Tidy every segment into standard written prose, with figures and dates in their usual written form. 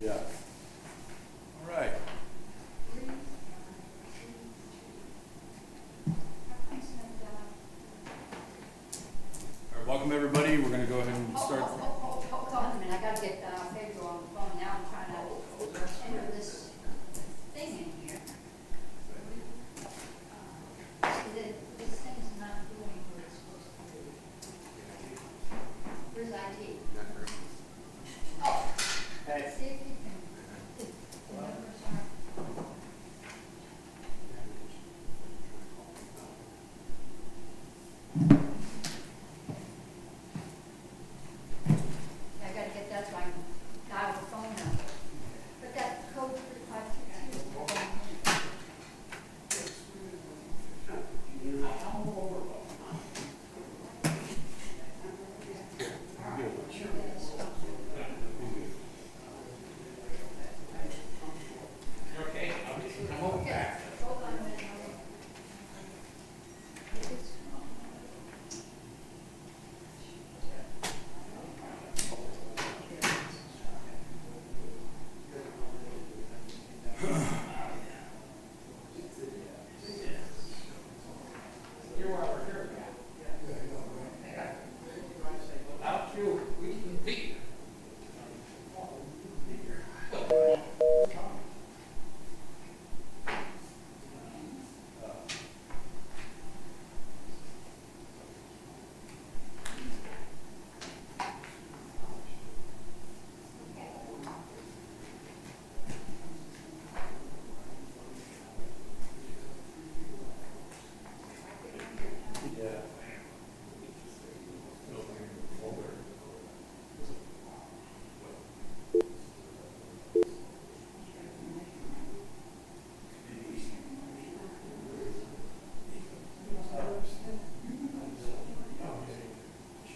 Yeah. All right. All right, welcome everybody. We're going to go ahead and start. Hold on a minute. I got to get Pedro on the phone now. I'm trying to enter this thing in here. This thing's not doing what it's supposed to do. Where's IT? Oh, see if you can. The numbers aren't. I gotta get that so I can dial the phone number. But that code 3562. Hold on a minute.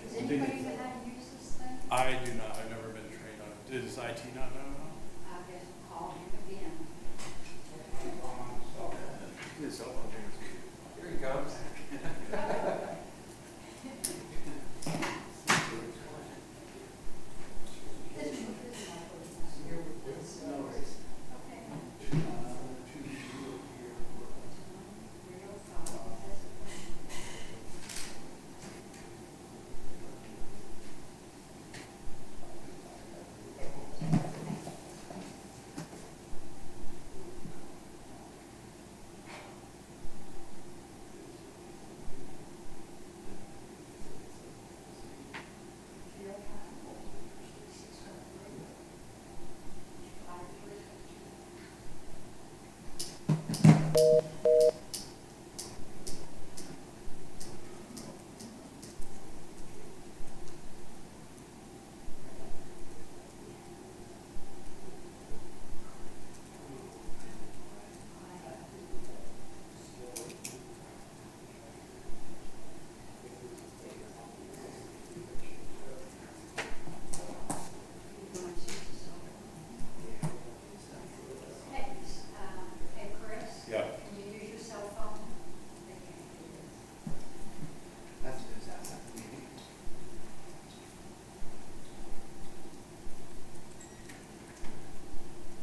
Does anybody know how to use this thing? I do not. I've never been trained on it. Does IT not know? I guess call him again. His cell phone rings. Here he comes. Hey, Chris, Yeah. can you use your cell phone?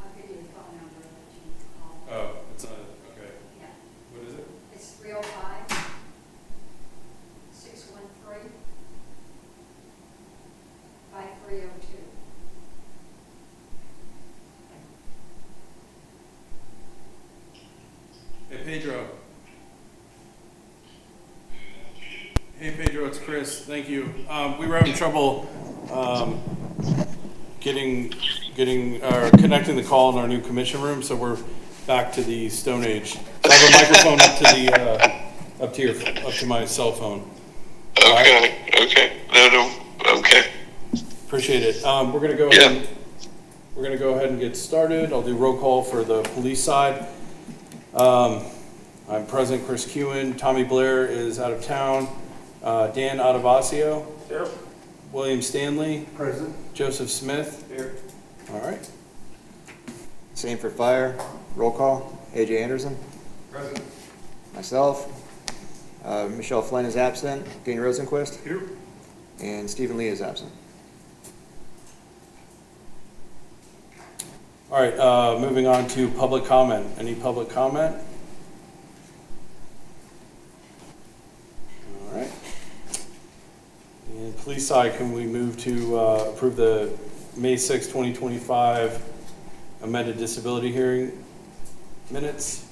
I'll give you the phone number that you need to call. Oh, it's not. Okay. Yeah, What is it? it's 305-613-5302. Hey, Pedro. Hey, Pedro, it's Chris. Thank you. We were having trouble connecting the call in our new commission room, so we're back to the Stone Age. I have a microphone up to my cell phone. Okay. No, okay. Appreciate it. We're gonna go ahead. We're gonna go ahead and get started. I'll do roll call for the police side. I'm present, Chris Kewen. Tommy Blair is out of town. Dan Adavasio. Yep. William Stanley. Present. Joseph Smith. Here. All right. Same for fire. Roll call. AJ Anderson. Present. Myself. Michelle Flynn is absent. Dean Rosenquist. Here. And Stephen Lee is absent. All right, moving on to public comment. Any public comment? All right. And police side, can we move to approve the May 6, 2025 amended disability hearing minutes?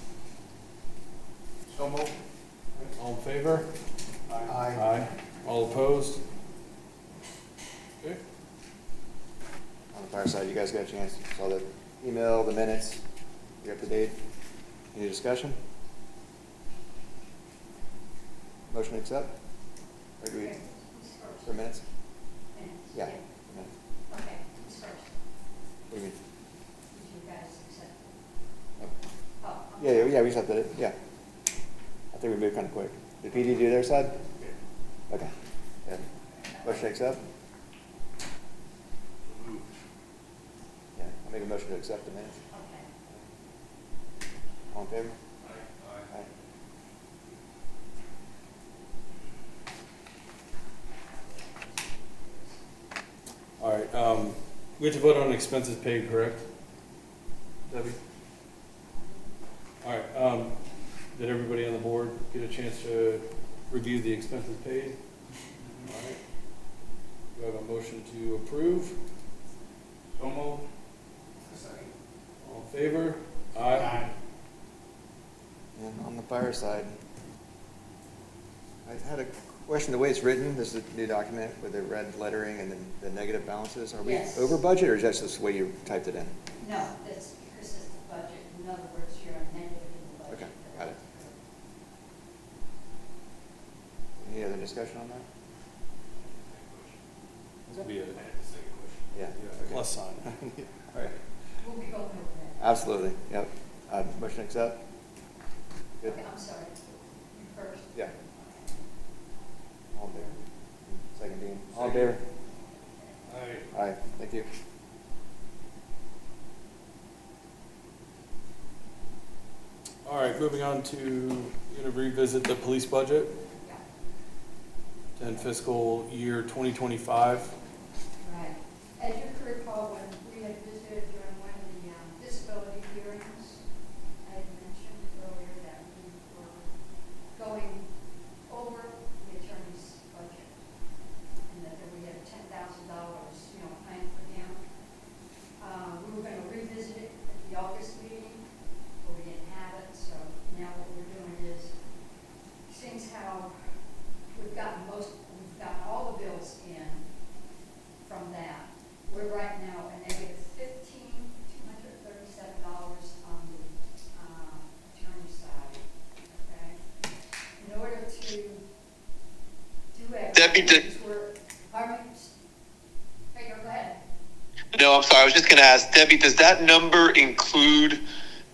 So moved. All in favor? Aye. All opposed? Okay. On the fire side, you guys got a chance, saw the email, the minutes, you up to date? Any discussion? Motion to accept? Or do we, Okay, who's first? for minutes? Minutes, Yeah. for minutes. Okay, who's first? What do you mean? Did you guys accept? Oh. Oh, I'm Yeah, sorry. we accepted it, yeah. I think we moved kind of quick. Did PD do their side? Okay. Yeah. Motion to accept? Yeah, I'll make a motion to accept the minutes. Okay. All in favor? Aye. Aye. All right, we have to vote on expenses paid, correct? Debbie? All right, did everybody on the board get a chance to review the expenses paid? All right. Do I have a motion to approve? So moved. Second. All in favor? Aye. And on the fire side, I had a question, the way it's written, this is a new document with the red lettering and then the negative balances. Are we Yes. over budget or is that just the way you typed it in? No, that's because it's the budget. In other words, you're a negative in the budget. Okay, got it. Any other discussion on that? This will be a Yeah. plus sign. All right, We'll be going over that. absolutely, yep. Motion to accept? Good? Okay, I'm sorry. You first. Yeah. All in favor? Second, Dean. All in favor? Aye. Aye, thank you. All right, moving on to, going to revisit the police budget Yeah. and fiscal year 2025. Right. As you can recall, when we had visited during one of the disability hearings, I had mentioned earlier that we were going over the attorney's budget, and that we had $10,000, planned for him. We were going to revisit it at the August meeting, but we didn't have it, so now what we're doing is, since how we've gotten all the bills in from that, we're right now a negative $1,537 on the attorney side, okay? In order to do Debbie, everything, pardon me? Hey, go ahead. No, I'm sorry. I was just going to ask Debbie, does that number include,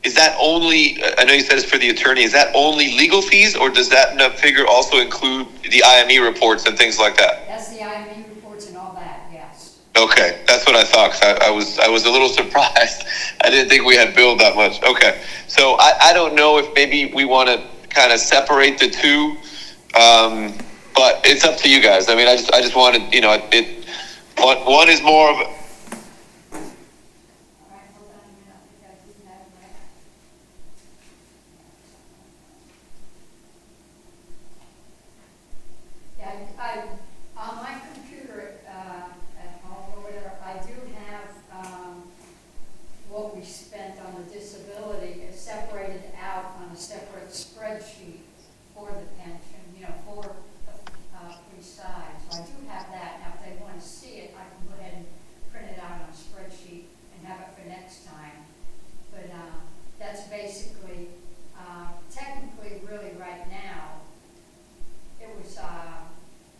is that only, I know you said it's for the attorney, is that only legal fees or does that figure also include the IME reports and things like that? That's the IME reports and all that, yes. Okay, that's what I thought, 'cause I was a little surprised. I didn't think we had billed that much. Okay, so I don't know if maybe we want to kind of separate the two, but it's up to you guys. I mean, I just wanted, one is more of, All right, hold on a minute, I think I did that right. Yeah, on my computer, at home or whatever, I do have, what we spent on the disability is separated out on a separate spreadsheet for the pension, for the, police side. So I do have that. Now, if they want to see it, I can go ahead and print it out on a spreadsheet and have it for next time. But, that's basically, technically, really right now, it was,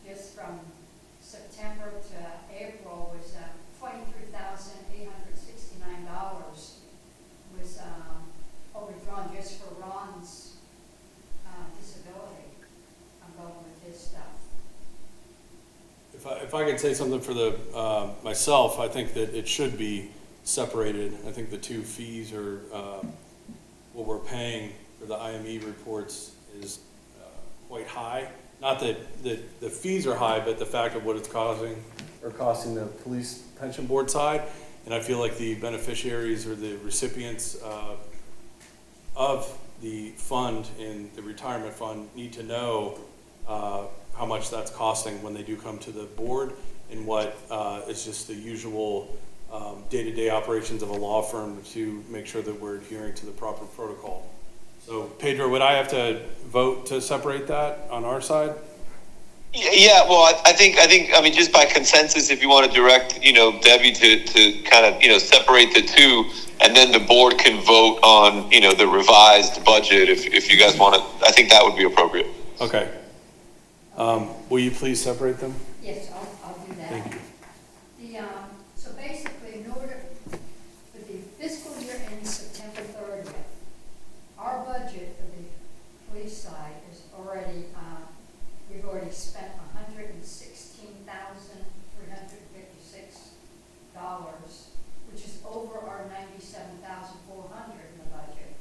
just from September to April was, $23,869 was, overdrawn just for Ron's, disability. I'm going with his stuff. If I could say something for the, myself, I think that it should be separated. I think the two fees are, what we're paying for the IME reports is quite high. Not that the fees are high, but the fact of what it's costing the police pension board side. And I feel like the beneficiaries or the recipients of the fund and the retirement fund need to know how much that's costing when they do come to the board, and what is just the usual day-to-day operations of a law firm to make sure that we're adhering to the proper protocol. So Pedro, would I have to vote to separate that on our side? Yeah, well, I think, I mean, just by consensus, if you want to direct, Debbie to kind of, separate the two, and then the board can vote on, the revised budget, if you guys want to, I think that would be appropriate. Okay. Will you please separate them? Yes, I'll do that. Thank you. So basically, in order, for the fiscal year ends September 30th, our budget for the police side is already, we've already spent $116,356, which is over our $97,400 in the budget.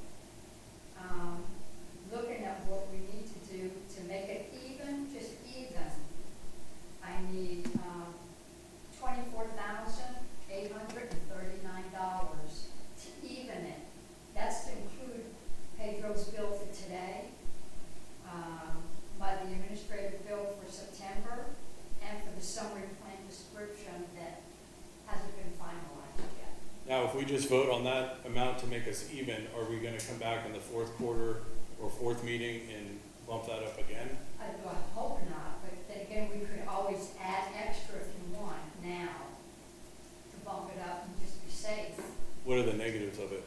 Looking at what we need to do to make it even, just even, I need $24,839 to even it. That's to include Pedro's bill for today, by the administrative bill for September, and for the summary plan description that hasn't been finalized yet. Now, if we just vote on that amount to make us even, are we gonna come back in the fourth quarter or fourth meeting and bump that up again? I hope not, but then again, we could always add extra if you want now to bump it up and just be safe. What are the negatives of it?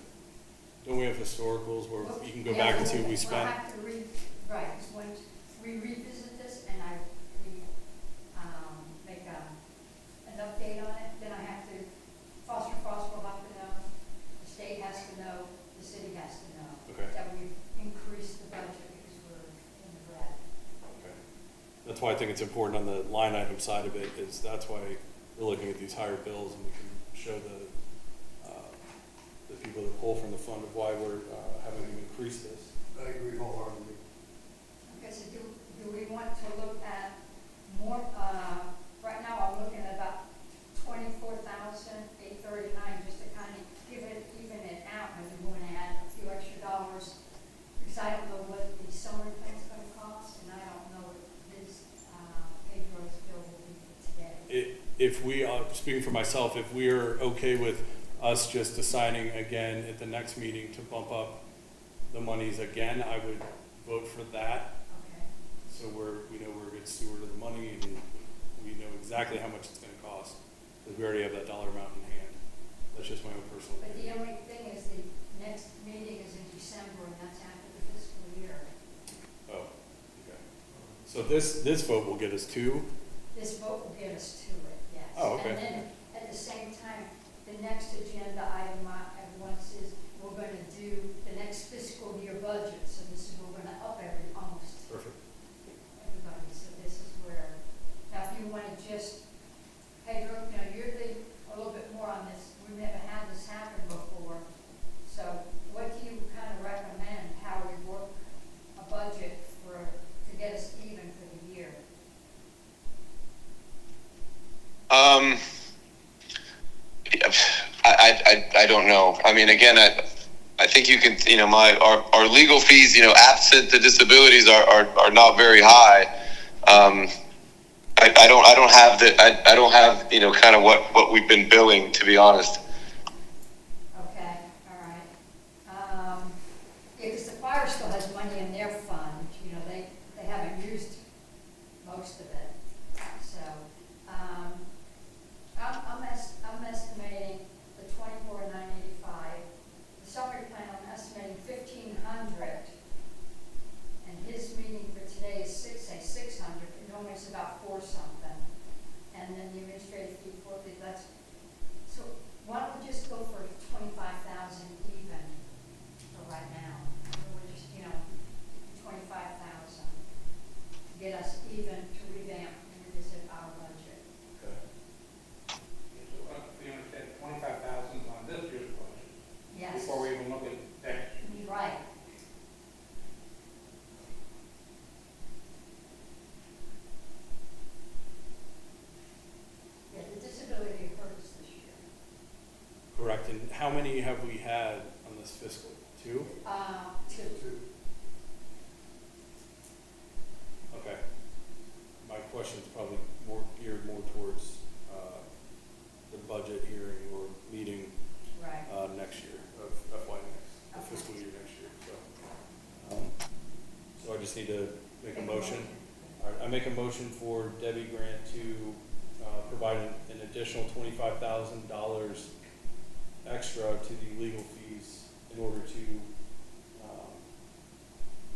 Don't we have historicals where Well, you can go yeah, back and see what we we'll spent? have to right, 'cause once we revisit this and make an update on it, then I have to, Foster will have to know, the state has to know, the city has to know. Okay. That we've increased the budget because we're in the red. Okay. That's why I think it's important on the line item side of it, is that's why we're looking at these higher bills, and we can show the people that pull from the fund of why we're having to increase this. I agree wholeheartedly. Okay, so do we want to look at more, right now I'm looking at about $24,839, just to kind of even it out, maybe we want to add a few extra dollars, because I don't know what the summary plan's going to cost, and I don't know what this Pedro's bill will be for today. If we, speaking for myself, if we are okay with us just deciding again at the next meeting to bump up the monies again, I would vote for that. Okay. So we know we're a good steward of the money, and we know exactly how much it's gonna cost, because we already have that dollar amount in hand. That's just my own personal But opinion. the only thing is the next meeting is in December, and that's after the fiscal year. Oh, okay. So this vote will get us to, This vote will get us to it, yes. Oh, okay. And then, at the same time, the next agenda item at once is, we're gonna do the next fiscal year budget, so this is, we're gonna up almost perfect. everybody, so this is where, now if you wanna just, Pedro, you're a little bit more on this, we've never had this happen before, so what do you kind of recommend, how we work a budget to get us even for the year? I don't know. I mean, again, I think you can, our legal fees, absent the disabilities are not very high. I don't have I don't have, kind of what we've been billing, to be honest. Okay, all right. Yeah, because the fire still has money in their fund, they haven't used most of it. So, I'm estimating the $24,985. The summary plan, I'm estimating $1,500. And his meeting for today is $600. Normally it's about $4 something. And then the administrative fee, that's, so why and how many have we had on this fiscal? 2? Two. Okay. My question's probably more geared more towards, the budget hearing or meeting, Right. next year, of FY next, the fiscal year next year, so I just need to make a motion. All right, I make a motion for Debbie Grant to, provide an additional $25,000 extra to the legal fees in order to,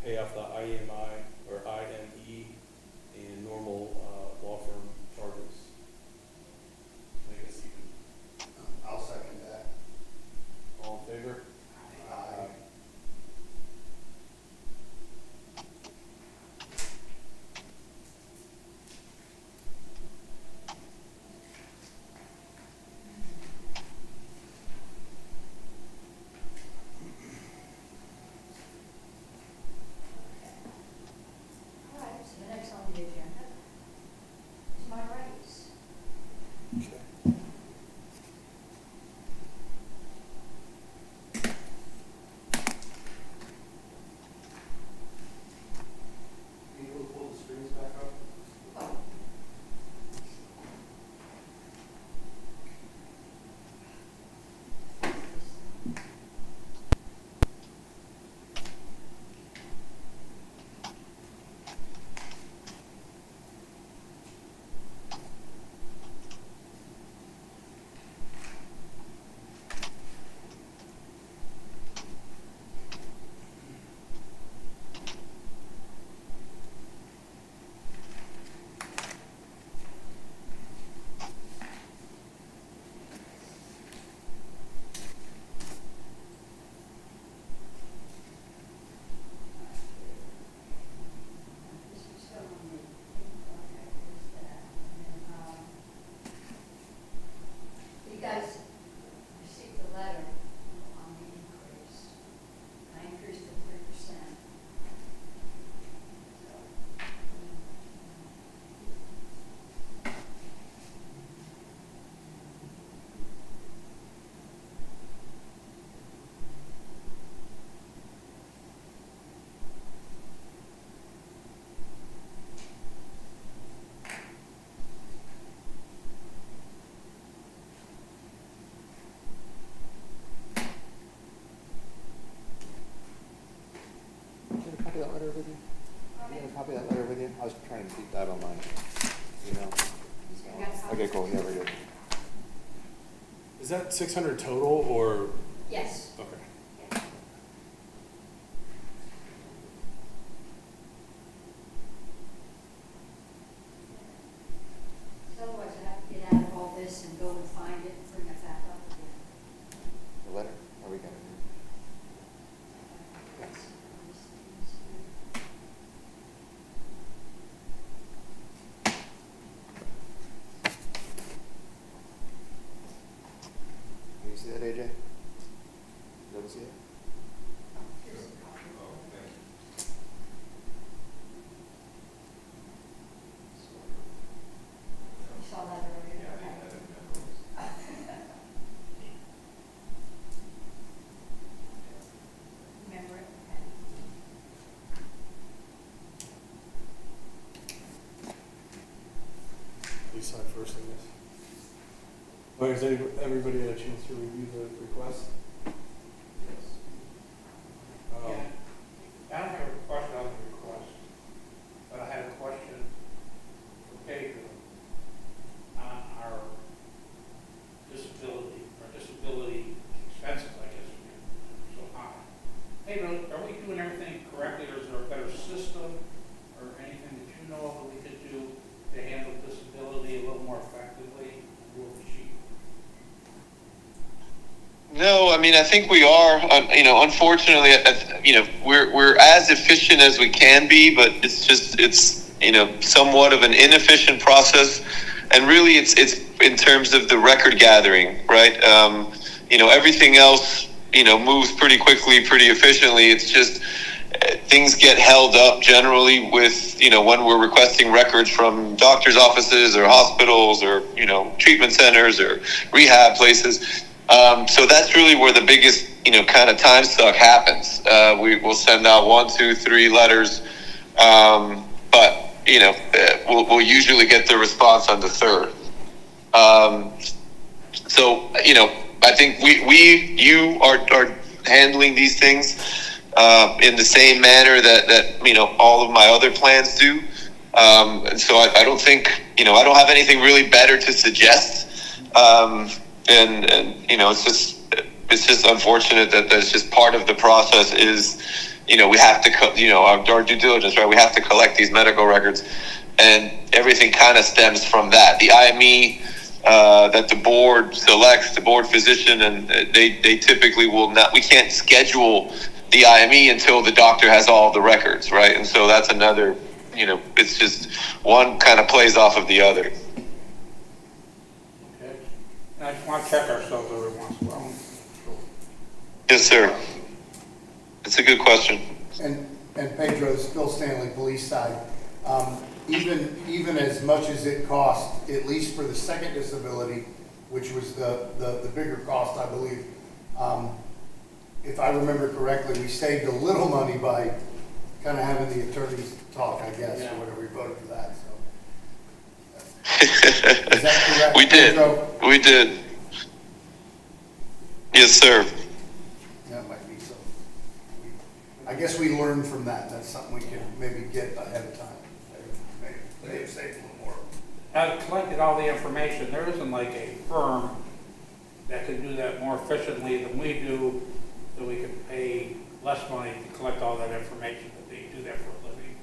pay off the IMI or IME and normal, law firm charges. Make us even. I'll second that. All in favor? Aye. All right, so the next on the agenda is my raise. Okay. Can you pull the screens back up? Oh. This is still on the, okay, there's that, and then, you guys received a letter on the increase. I increased it 3%. Do you have a copy of that letter with you? Do you have a copy of that letter with you? I was trying to keep that on my email. I got a copy. Okay, cool, yeah, we're good. Is that 600 total or, Yes. okay. Yeah. So otherwise I have to get out of all this and go and find it and bring it back up again. The letter, are we got it here? Yes. Can you see that, AJ? You able to see it? Here's a copy. You saw that earlier? Okay. Remember it? Okay. Please sign first, I guess. All right, has everybody had a chance to review the request? Um, Yeah. I don't have a question on the request, but I had a question for Pedro on our disability expenses, I guess, are so high. Pedro, are we doing everything correctly, or is there a better system or anything that you know of that we could do to handle disability a little more effectively, a little cheap? No, I mean, I think we are, unfortunately, we're as efficient as we can be, but it's somewhat of an inefficient process. And really it's in terms of the record gathering, right? Everything else, moves pretty quickly, pretty efficiently. It's just things get held up generally with, when we're requesting records from doctors' offices or hospitals or, treatment centers or rehab places. So that's really where the biggest, kind of time suck happens. We will send out 1, 2, 3 letters, but we'll usually get the response on the third. So I think you are handling these things in the same manner that all of my other plans do. And so I don't think I don't have anything really better to suggest. And it's just unfortunate that that's just part of the process is we have to our due diligence, right? We have to collect these medical records, and everything kind of stems from that. The IME that the board selects, the board physician, and they typically will not. We can't schedule the IME until the doctor has all the records, right? And so that's another. It's just one kind of plays off of the other. Okay. And I just want to check ourselves every once in a while. Yes, sir. That's a good question. And Pedro, Bill Stanley, police side, even as much as it cost, at least for the second disability, which was the bigger cost, I believe, if I remember correctly, we saved a little money by kind of having the attorneys talk, I guess, or whatever, we voted for that, so. Is that correct, We did. Pedro? We did. Yes, sir. That might be something. I guess we learned from that. That's something we can maybe get ahead of time. Maybe save a little more. I've collected all the information. There isn't like a firm that can do that more efficiently than we do, so we can pay less money to collect all that information, that they do that for a living,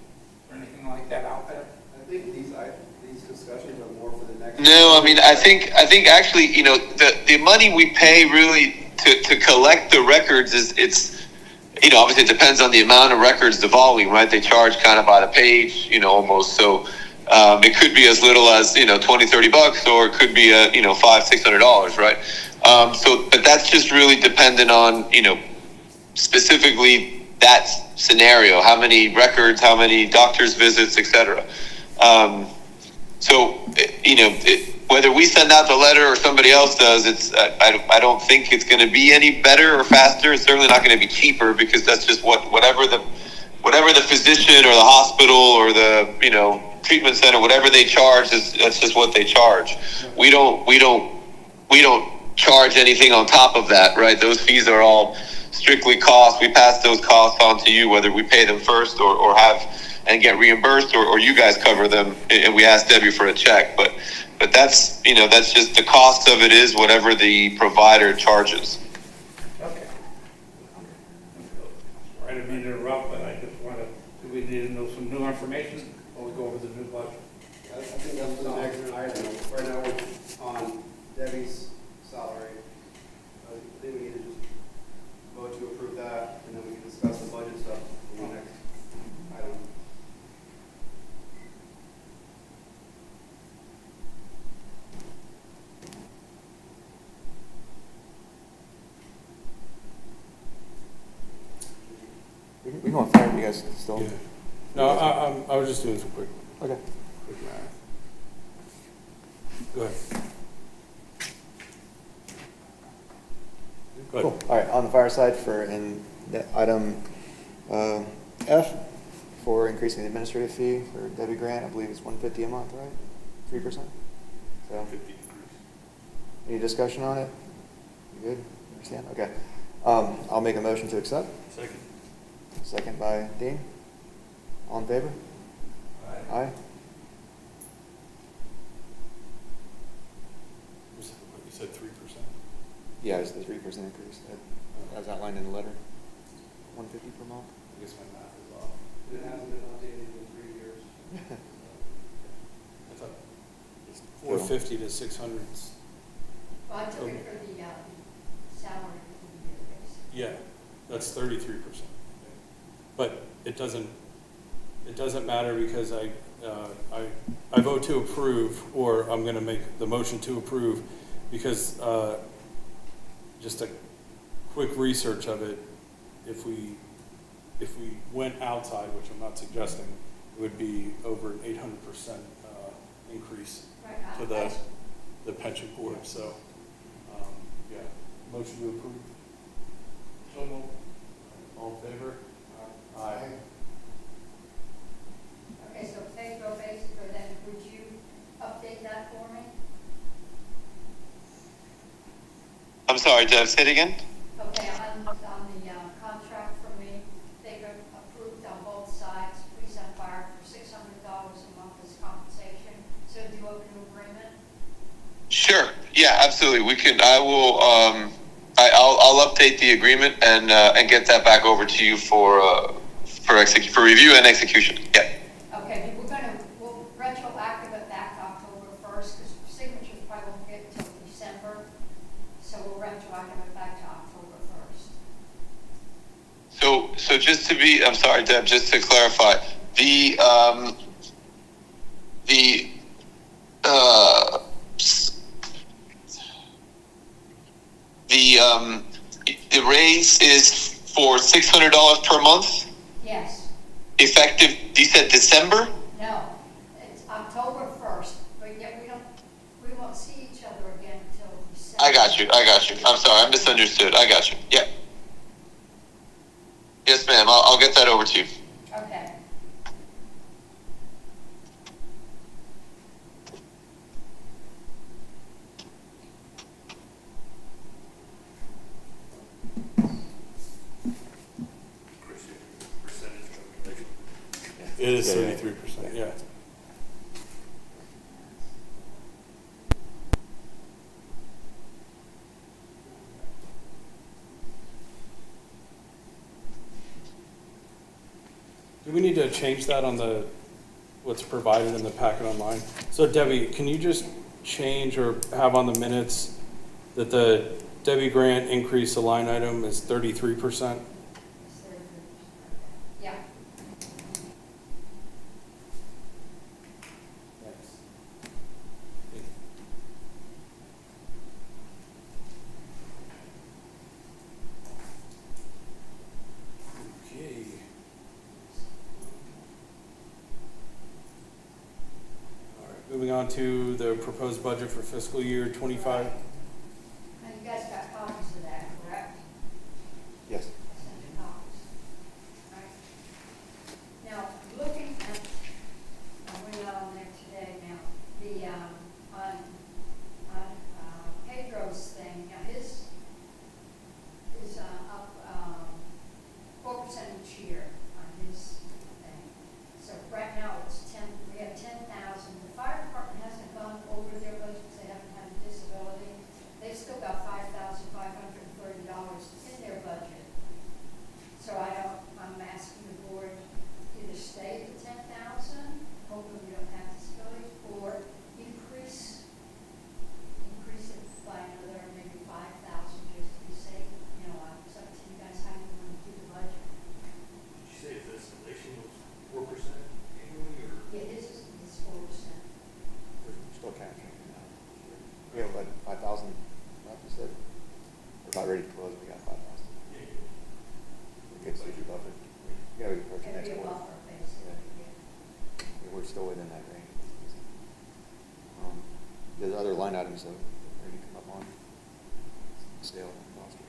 or anything like that out there. I think these discussions are more for the next. No, I mean, I think actually, the money we pay really to collect the records it's obviously it depends on the amount of records, the volume, right? They charge kind of by the page, almost. So it could be as little as $20-$30, or it could be $500-$600, right? But that's just really dependent on specifically that scenario, how many records, how many doctor's visits, etc. Whether we send out the letter or somebody else does, I don't think it's going to be any better or faster. It's certainly not going to be cheaper, because that's just whatever the physician or the hospital or the treatment center, whatever they charge, that's just what they charge. We don't charge anything on top of that, right? Those fees are all strictly costs. We pass those costs on to you, whether we pay them first or have and get reimbursed, or you guys cover them, and we ask Debbie for a check. But that's that's just the cost of it is whatever the provider charges. Okay. I didn't mean to interrupt, but I just wanted, do we need to know some new information when we go over the new budget? I think that's the next item. Right now we're on Debbie's salary. I think we need to just vote to approve that, and then we can discuss the budget stuff in the next item. We can go on fire if you guys still. Yeah. No, I was just doing some quick Okay. math. Go ahead. Go ahead. Cool. All right, on the fire side in the item F for increasing the administrative fee for Debbie Grant, I believe it's $150 a month, right? 3%? So, 50. any discussion on it? You good? Understand? Okay. I'll make a motion to accept. Second. Second by Dean. All in favor? Aye. Aye. You said 3%? Yeah, it's the 3% increase as outlined in the letter. $150 per month. I guess my math is off. It hasn't been updated in 3 years. I thought it's 450 to 600. Well, I took it for the salary for the year, basically. Yeah, that's 33%. But it doesn't matter, because I vote to approve, or I'm going to make the motion to approve, because just a quick research of it, if we went outside, which I'm not suggesting, it would be over an 800% increase Right, to the pension board. So, yeah, Motion to approve. So moved. All in favor? Aye. Okay, so Pedro, basically, then would you update that for me? I'm sorry, Deb, say it again? Okay, on the contract for me, they got approved on both sides, police and fire, for $600 a month as compensation. So do you open an agreement? Sure. Yeah, absolutely. We can. I will. I'll update the agreement and get that back over to you for review and execution. Yeah. Okay, we'll retroactive it back to October 1st, because signatures probably won't get till December. So we'll retroactive it back to October 1st. So just to be, I'm sorry, Deb, just to clarify, the raise is for $600 per month, Yes, effective. You said December. no, it's October 1st, but yet we won't see each other again until December. I got you. I'm sorry, I misunderstood. I got you. Yeah. Yes, ma'am. I'll get that over to you. Okay. It is Yeah, yeah. 33%, yeah. Do we need to change that on what's provided in the packet online? So Debbie, can you just change or have on the minutes that the Debbie Grant increase, the line item is 33%? Yeah. Okay. All right, moving on to the proposed budget for fiscal year '25. Now, you guys got copies of that, correct? Yes. I sent you copies. Right. Now, looking at, I went out on there today now, the, on Pedro's thing, now his is up 4% each year on his thing. So right now it's 10, we have 10,000. The fire department hasn't gone over their budget because they haven't had a disability. They've still got $5,530 in their budget. So I'm asking the board either stay at the 10,000, hoping we don't have disabilities, or increase it by another maybe 5,000 just to be safe. You know, it's up to you guys how you want to do the budget. Did you say if the escalation was 4% annually, or? Yeah, his is 4%. We're still capturing it now. We have like 5,000 left, you said? We're about ready to close, we got 5,000. We're good, so you buffer. Yeah, we can approach it It'd next be a quarter. buffer, basically, yeah. We're still within that range. There's other line items that are going to come up on sale and foster.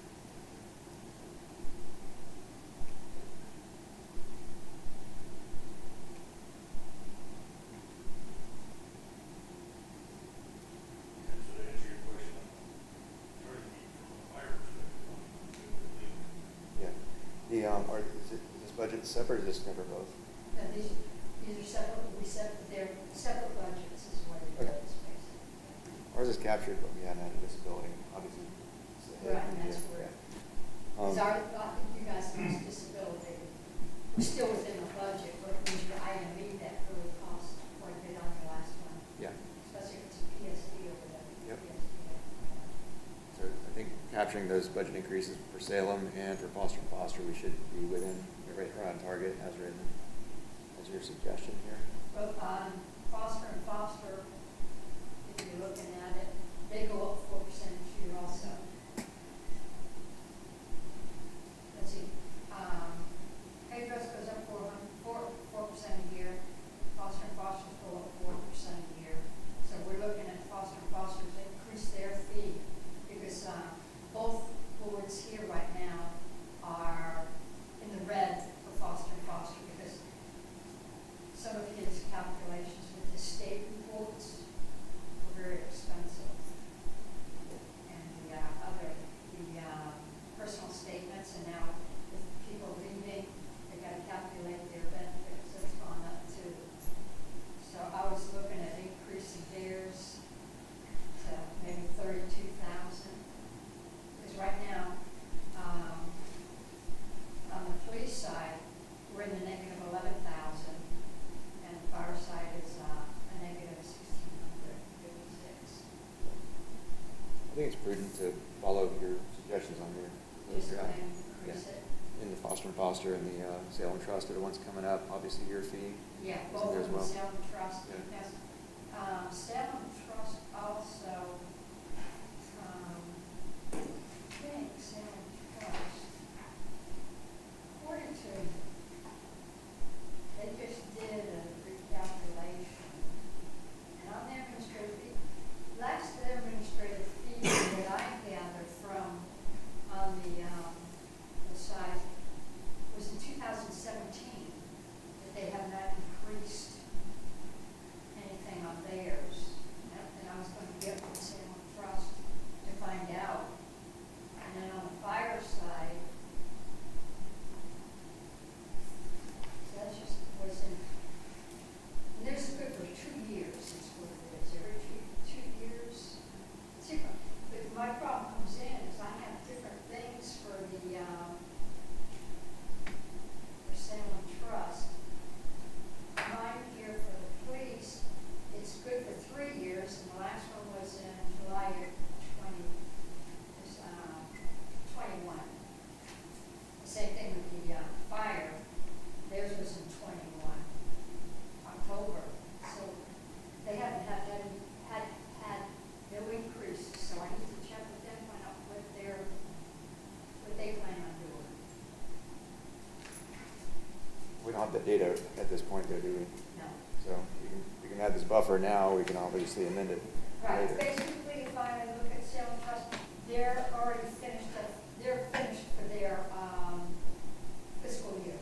And so to answer your question, starting from a fire perspective, Is this budget separate or does this cover both? Now, these are separate, they're separate budgets is what it Okay. is, basically. Ours is captured, but we hadn't had a disability, obviously. It's the head Right, of the and that's year. where, Um, because I think you guys lost disability. We're still within the budget, but when your item B, that really cost quite a bit on the last one, Yeah, especially if it's a PSD over there. Yep. PSD. so I think capturing those budget increases for Salem and for Foster and Foster, we should be within, right on target as written. As your suggestion here? But on Foster and Foster, if you're looking at it, they go up 4% each year also. Let's see, Pedro's goes up 4% a year, Foster and Foster's go up 4% a year. So we're looking at Foster and Foster's increase their fee, because both I think it's prudent to follow your suggestions on your Just draft. increase it. In the Foster and Foster and the Salem Trust are the ones coming up, obviously your fee. Yeah, is in both there of as them, well. Salem Trust, Yeah. because, Salem Trust also, I think Salem Trust, according to, they just did a recalculation. And on their administrative fee, last administrative fee that I gathered from, on the site was in 2017, that they have not increased anything on theirs. And I was going to get with Salem Trust to find out. And then on the fire side, so that's just what's in, and this is good for 2 years, is what it is, every 2 years. See, but my problem comes in is I have different things for the, for Salem Trust. Mine here for the police, it's good for 3 years, and the last one was in July of 21. The same thing with the fire, theirs was in 21, October. So they haven't had no increases, so I need to check with them, find out what they plan on doing. We don't have that data at this point though, do we? No. So we can add this buffer now, we can obviously amend it Right, later. basically, if I look at Salem Trust, they're already finished, they're finished for their fiscal year.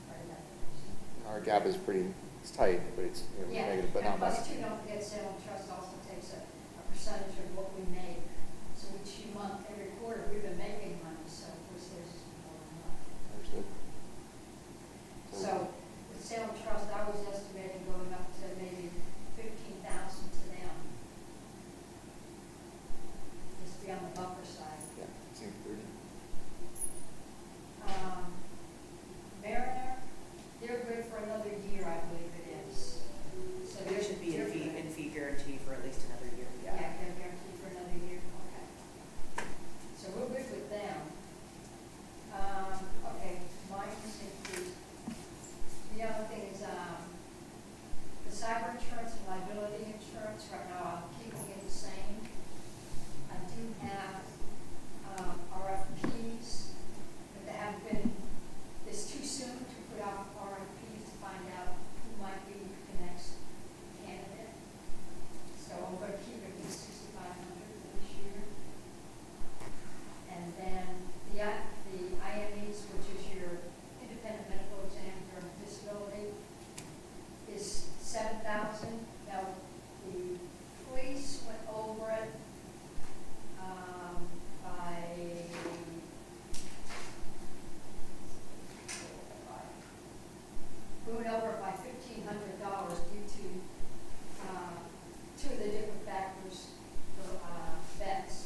Already got theirs. Our gap is pretty, it's tight, but it's Yeah, negative, but not and much. plus too, don't forget Salem Trust also takes a percentage of what we make. So each month, every quarter, we've been making money, so of course there's more than that. Understood. So with Salem Trust, I was estimating going up to maybe 15,000 to them. Just be on the buffer side. Yeah, seems prudent. Mariner, they're good for another year, I believe it is. So There should be a they're fee, good. in fee guarantee for at least another year, Yeah, yeah. they're guaranteed for another year, okay. So we're good with them. Okay, mine is increased. The other thing is, the cyber insurance and liability insurance, right now I'm keeping it the same. I do have, RFPs, but they haven't been, it's too soon to put out RFPs to find out who might be the next candidate. So I'm going to keep it at 6,500 for this year. And then the IMEs, which is your independent medical exam for disability, is 7,000. Now, the police went over it we went over it by $1,500 due to two of the different factors for vets.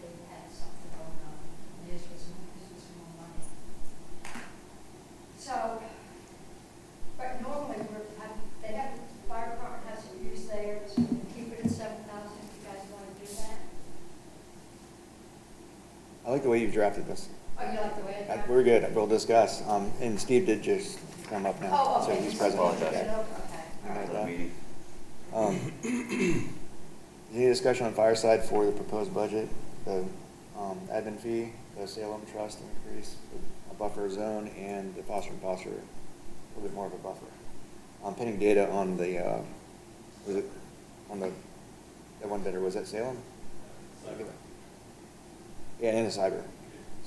They had something going on. This was more money. So, but normally the fire department has to use theirs, keep it at 7,000 if you guys want to do that. I like the way you've drafted this. Oh, you like the way it We're good, we'll discuss. And Steve did just come up now, Oh, so okay. he's present. Okay, all right. Any discussion on fireside for the proposed budget, the admin fee, the Salem Trust increase, a buffer zone, and the Foster and Foster, a little bit more of a buffer. Pending data on the, was it, on the one bidder, was that Salem? Yeah, and the cyber.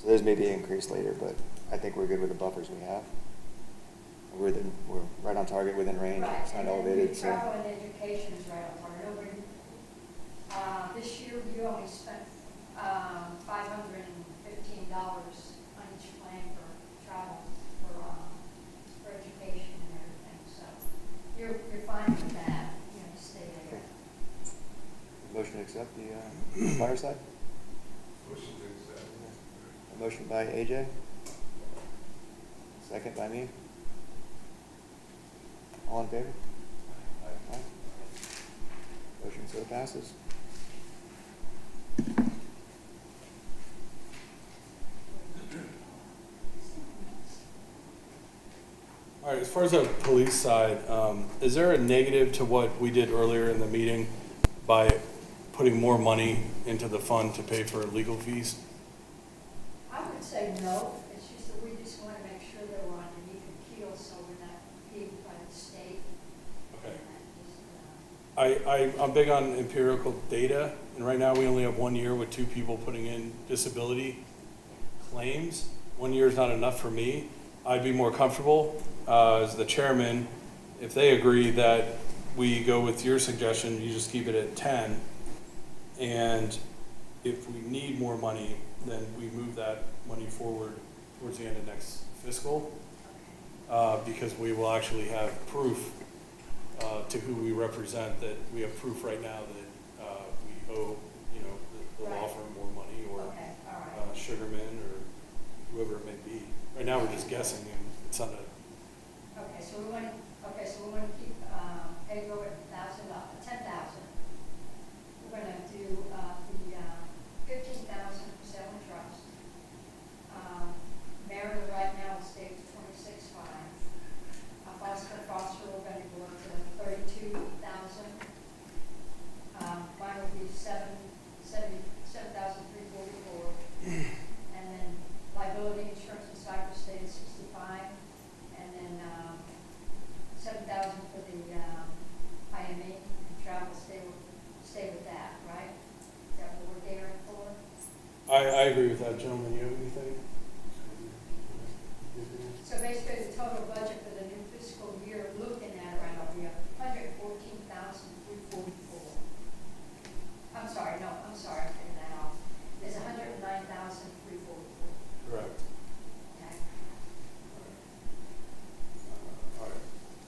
So those may be increased later, but I think we're good with the buffers we have. We're right on target, within range, Right, it's not and then elevated, the so. travel and education is right on target. This year, you only spent $515 on each plan for travel, for education and everything, so you're fine with that, stay there. Motion to accept the fireside? Motion to accept. A motion by AJ. Second by me. All in favor? Aye. Motion so passes. right, as far as the police side, is there a negative to what we did earlier in the meeting by putting more money into the fund to pay for legal fees? I would say no, it's just that we just want to make sure that we're on an even keel, so we're not paid by the state. Okay. And just, I'm big on empirical data, and right now we only have 1 year with 2 people putting in disability claims. 1 year is not enough for me. I'd be more comfortable as the chairman, if they agree that we go with your suggestion, you just keep it at 10. And if we need more money, then we move that money forward towards the end of next fiscal, because we will actually have proof to who we represent, that we have proof right now that we owe, the law Right. firm more money, or Okay, all right. Sugarman, or whoever it may be. Right now, we're just guessing, and it's on a, Okay, so we want to keep, payroll at $10,000. We're going to do, the, 15,000 for sale and trust. Marital right now is stated 26.5. Foster, we're going to go up to 32,000. Mine would be 7,344. And then liability insurance and cyber stayed at 65. And then, 7,000 for the, IME, and travel stay with that, right? Is that what we're there for? I agree with that, gentlemen. You have anything? So basically, the total budget for the new fiscal year, looking at it right now, we have 114,344. I'm sorry, I figured that off. It's 109,344. Correct. Okay? All right.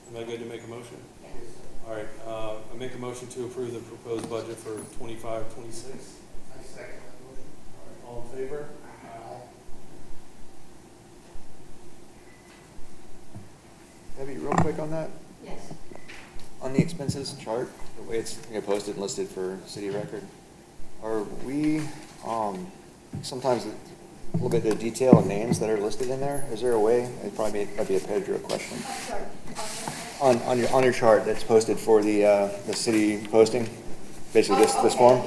Am I good to make a motion? Yes. All right, I make a motion to approve the proposed budget for 25, 26. I second that motion. All in favor? Debbie, real quick on that, Yes. on the expenses chart, the way it's posted and listed for city record, are we, sometimes a little bit of detail and names that are listed in there? Is there a way, it probably might be a Pedro question, I'm sorry. on your chart that's posted for the city posting, basically this form?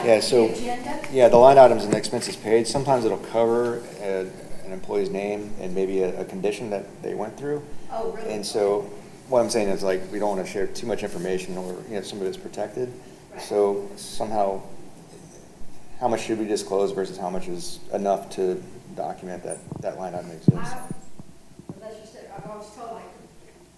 Yeah, so, The agenda? yeah, the line items and the expenses paid, sometimes it'll cover an employee's name and maybe a condition that they went through. Oh, really? And so, what I'm saying is, like, we don't want to share too much information, or, some of it's protected. Right. So somehow, how much should we disclose versus how much is enough to document that line item exists? Let's just say, I've always told, like,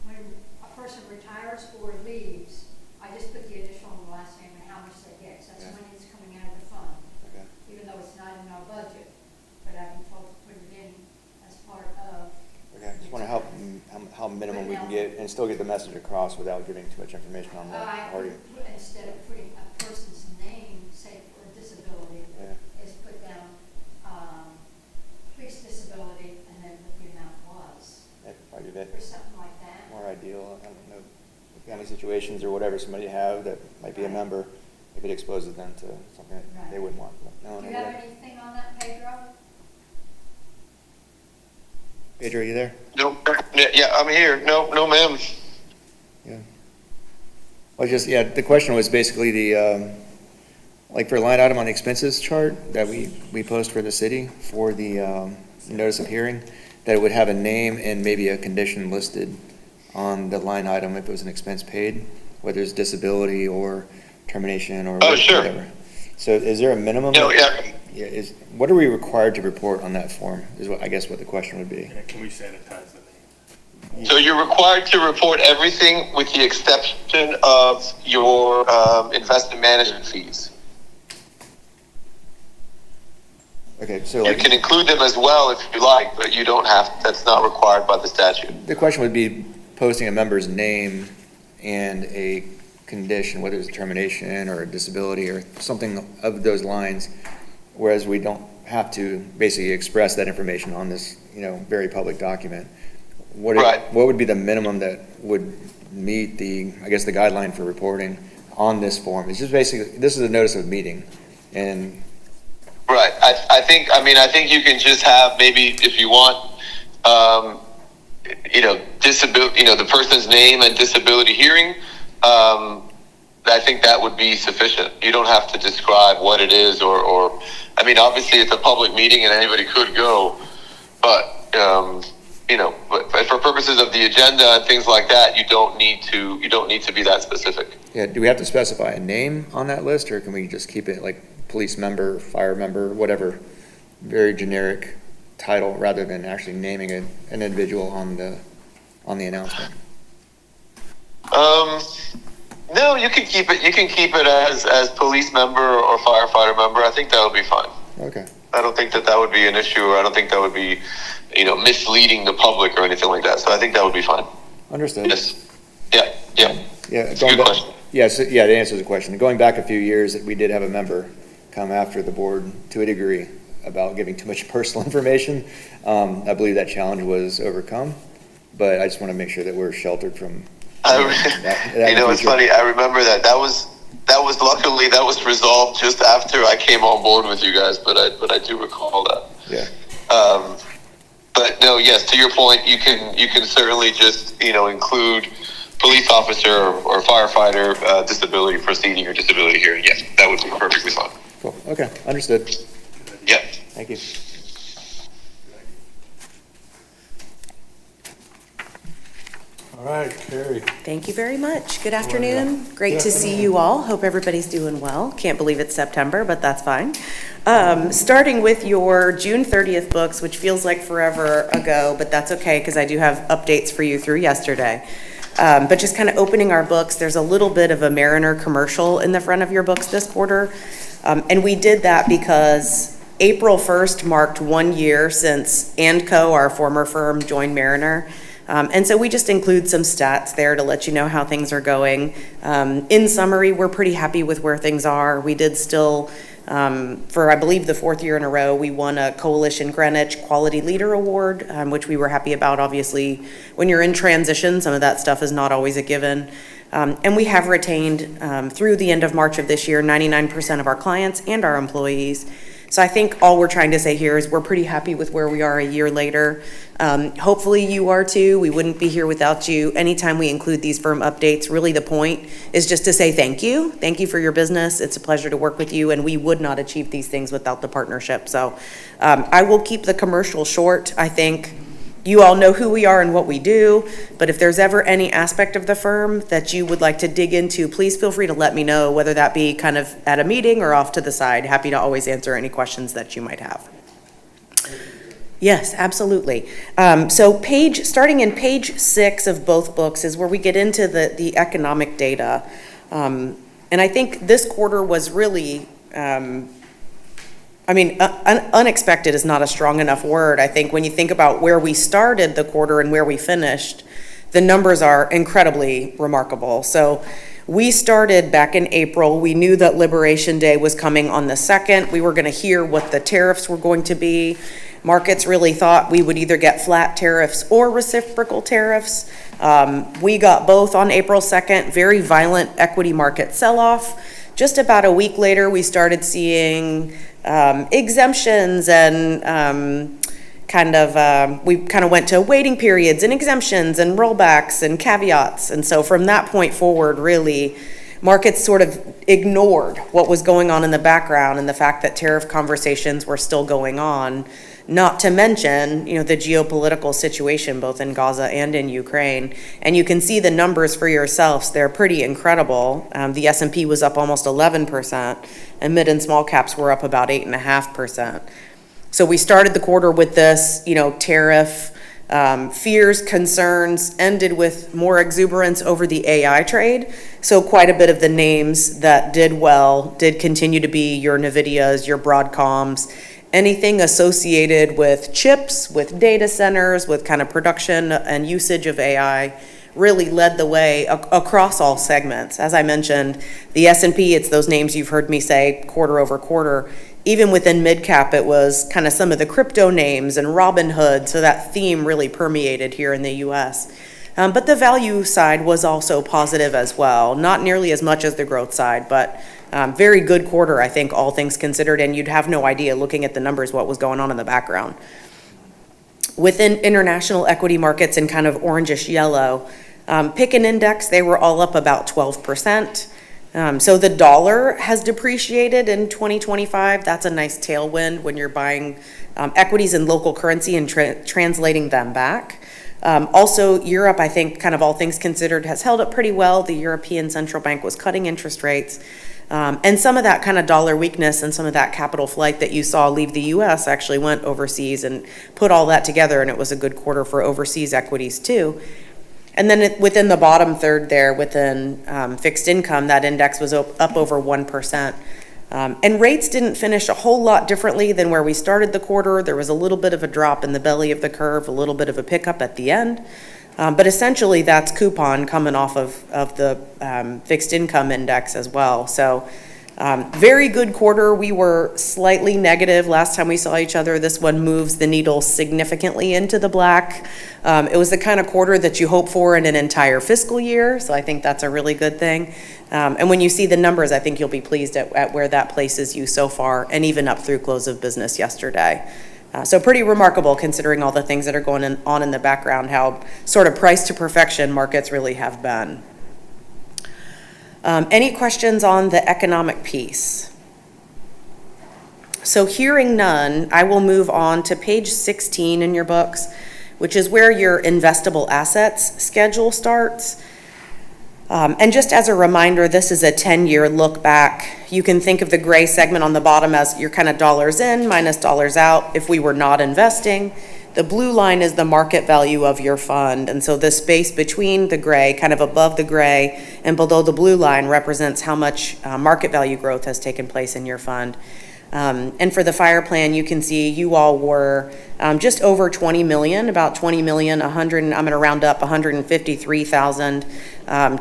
when a person retires or leaves, I just put the initial on the last name and how much they get. So that's Yeah. money that's coming out of the fund, Okay. even though it's not in our budget. But I've been told to put it in as part of. Okay, just want to help how minimum we can get and still get the message across without giving too much information on the I party. put, instead of putting a person's name, say for disability, Yeah. is put down, police disability, and then what the amount was, That'd probably be a or bit something like that. more ideal. I don't know, family situations or whatever somebody have that might be a Right. member, if it exposes them to something that Right. they wouldn't want. No, Do no, you have no. anything on that, Pedro? Pedro, are you there? No, yeah, I'm here. No, ma'am. Yeah. Well, the question was basically like for a line item on the expenses chart that we post for the city for the notice of hearing, that it would have a name and maybe a condition listed on the line item if it was an expense paid, whether it's disability or termination or Oh, sure. whatever. So is there a minimum? No, yeah. Yeah, what are we required to report on that form, is what, I guess what the question would be. And can we sanitize the name? So you're required to report everything with the exception of your investment management fees. Okay, so You like, can include them as well if you like, but you don't have, that's not required by the statute. the question would be posting a member's name and a condition, whether it's termination or a disability or something of those lines, whereas we don't have to basically express that information on this, very public document. Right. What would be the minimum that would meet the guideline for reporting on this form? It's just basically, this is a notice of meeting, and Right. I think you can just have, maybe if you want, disability, the person's name and disability hearing, I think that would be sufficient. You don't have to describe what it is or I mean, obviously it's a public meeting and anybody could go, but, but for purposes of the agenda and things like that, you don't need to be that specific. Yeah, do we have to specify a name on that list, or can we just keep it like police member, fire member, whatever, very generic title, rather than actually naming an individual on the announcement? No, you can keep it. You can keep it as police member or firefighter member. I think that would be fine. Okay. I don't think that would be an issue, or I don't think that would be, misleading the public or anything like that. So I think that would be fine. Understood. Yes. Yeah. Yeah. It's a good question. Yes. Yeah. To answer the question, going back a few years, we did have a member come after the board to a degree about giving too much personal information. I believe that challenge was overcome, but I just want to make sure that we're sheltered from. It's funny. I remember that was luckily that was resolved just after I came on board with you guys. But I do recall that. Yeah. But no, yes. To your point, you can certainly just include police officer or firefighter, disability proceeding or disability hearing. Yes, that would be perfectly fine. Cool. Okay. Understood. Yeah. Thank you. All right, Carrie. Thank you very much. Good afternoon. Great to see you all. Hope everybody's doing well. Can't believe it's September, but that's fine. Starting with your June 30th books, which feels like forever ago, but that's okay because I do have updates for you through yesterday. But just kind of opening our books, there's a little bit of a Mariner commercial in the front of your books this quarter. And we did that because April 1st marked 1 year since & our former firm, joined Mariner. And so we just include some stats there to let you know how things are going. In summary, we're pretty happy with where things are. We did still, for I believe the 4th year in a row, we won a Coalition Greenwich Quality Leader Award, which we were happy about. Obviously, when you're in transition, some of that stuff is not always a given. And we have retained, through the end of March of this year, 99% of our clients and our employees. So I think all we're trying to say here is we're pretty happy with where we are a year later. Hopefully you are too. We wouldn't be here without you. Anytime we include these firm updates, really the point is just to say thank you. Thank you for your business. It's a pleasure to work with you, and we would not achieve these things without the partnership. So I will keep the commercial short. I think you all know who we are and what we do, but if there's ever any aspect of the firm that you would like to dig into, please feel free to let me know, whether that be kind of at a meeting or off to the side. Happy to always answer any questions that you might have. Yes, absolutely. So starting in page 6 of both books is where we get into the economic data. And I think this quarter was really, unexpected is not a strong enough word. I think when you think about where we started the quarter and where we finished, the numbers are incredibly remarkable. So we started back in April. We knew that Liberation Day was coming on the 2nd. We were going to hear what the tariffs were going to be. Markets really thought we would either get flat tariffs or reciprocal tariffs. We got both on April 2nd, very violent equity market sell-off. Just about a week later, we started seeing exemptions and we kind of went to waiting periods and exemptions and rollbacks and caveats. And so from that point forward, really, markets sort of ignored what was going on in the background and the fact that tariff conversations were still going on. Not to mention, the geopolitical situation both in Gaza and in Ukraine. And you can see the numbers for yourselves. They're pretty incredible. The S&P was up almost 11%, and mid and small caps were up about 8.5%. So we started the quarter with this, tariff fears, concerns, ended with more exuberance over the AI trade. So quite a bit of the names that did well did continue to be your NVIDIAs, your Broadcoms, anything associated with chips, with data centers, with kind of production and usage of AI really led the way across all segments. As I mentioned, the S&P, it's those names you've heard me say quarter over quarter. Even within mid-cap, it was kind of some of the crypto names and Robinhood, so that theme really permeated here in the U.S. But the value side was also positive as well, not nearly as much as the growth side, but very good quarter, I think, all things considered, and you'd have no idea looking at the numbers what was going on in the background. Within international equity markets in kind of orangish yellow, pick an index, they were all up about 12%. So the dollar has depreciated in 2025. That's a nice tailwind when you're buying equities in local currency and translating them back. Also, Europe, I think, kind of all things considered, has held up pretty well. The European Central Bank was cutting interest rates. And some of that kind of dollar weakness and some of that capital flight that you saw leave the U.S. actually went overseas and put all that together, and it was a good quarter for overseas equities too. And then within the bottom third there, within fixed income, that index was up over 1%. And rates didn't finish a whole lot differently than where we started the quarter. There was a little bit of a drop in the belly of the curve, a little bit of a pickup at the end. But essentially, that's coupon coming off of the fixed income index as well. So very good quarter. We were slightly negative last time we saw each other. This one moves the needle significantly into the black. It was the kind of quarter that you hope for in an entire fiscal year. So I think that's a really good thing. And when you see the numbers, I think you'll be pleased at where that places you so far, and even up through close of business yesterday. So pretty remarkable considering all the things that are going on in the background, how sort of price to perfection markets really have been. Any questions on the economic piece? So hearing none, I will move on to page 16 in your books, which is where your investable assets schedule starts. And just as a reminder, this is a 10-year look back. You can think of the gray segment on the bottom as your kind of dollars in minus dollars out if we were not investing. The blue line is the market value of your fund. And so the space between the gray, kind of above the gray and below the blue line, represents how much market value growth has taken place in your fund. And for the fire plan, you can see you all were just over 20 million, about 20 million, 100, I'm going to round up 153,000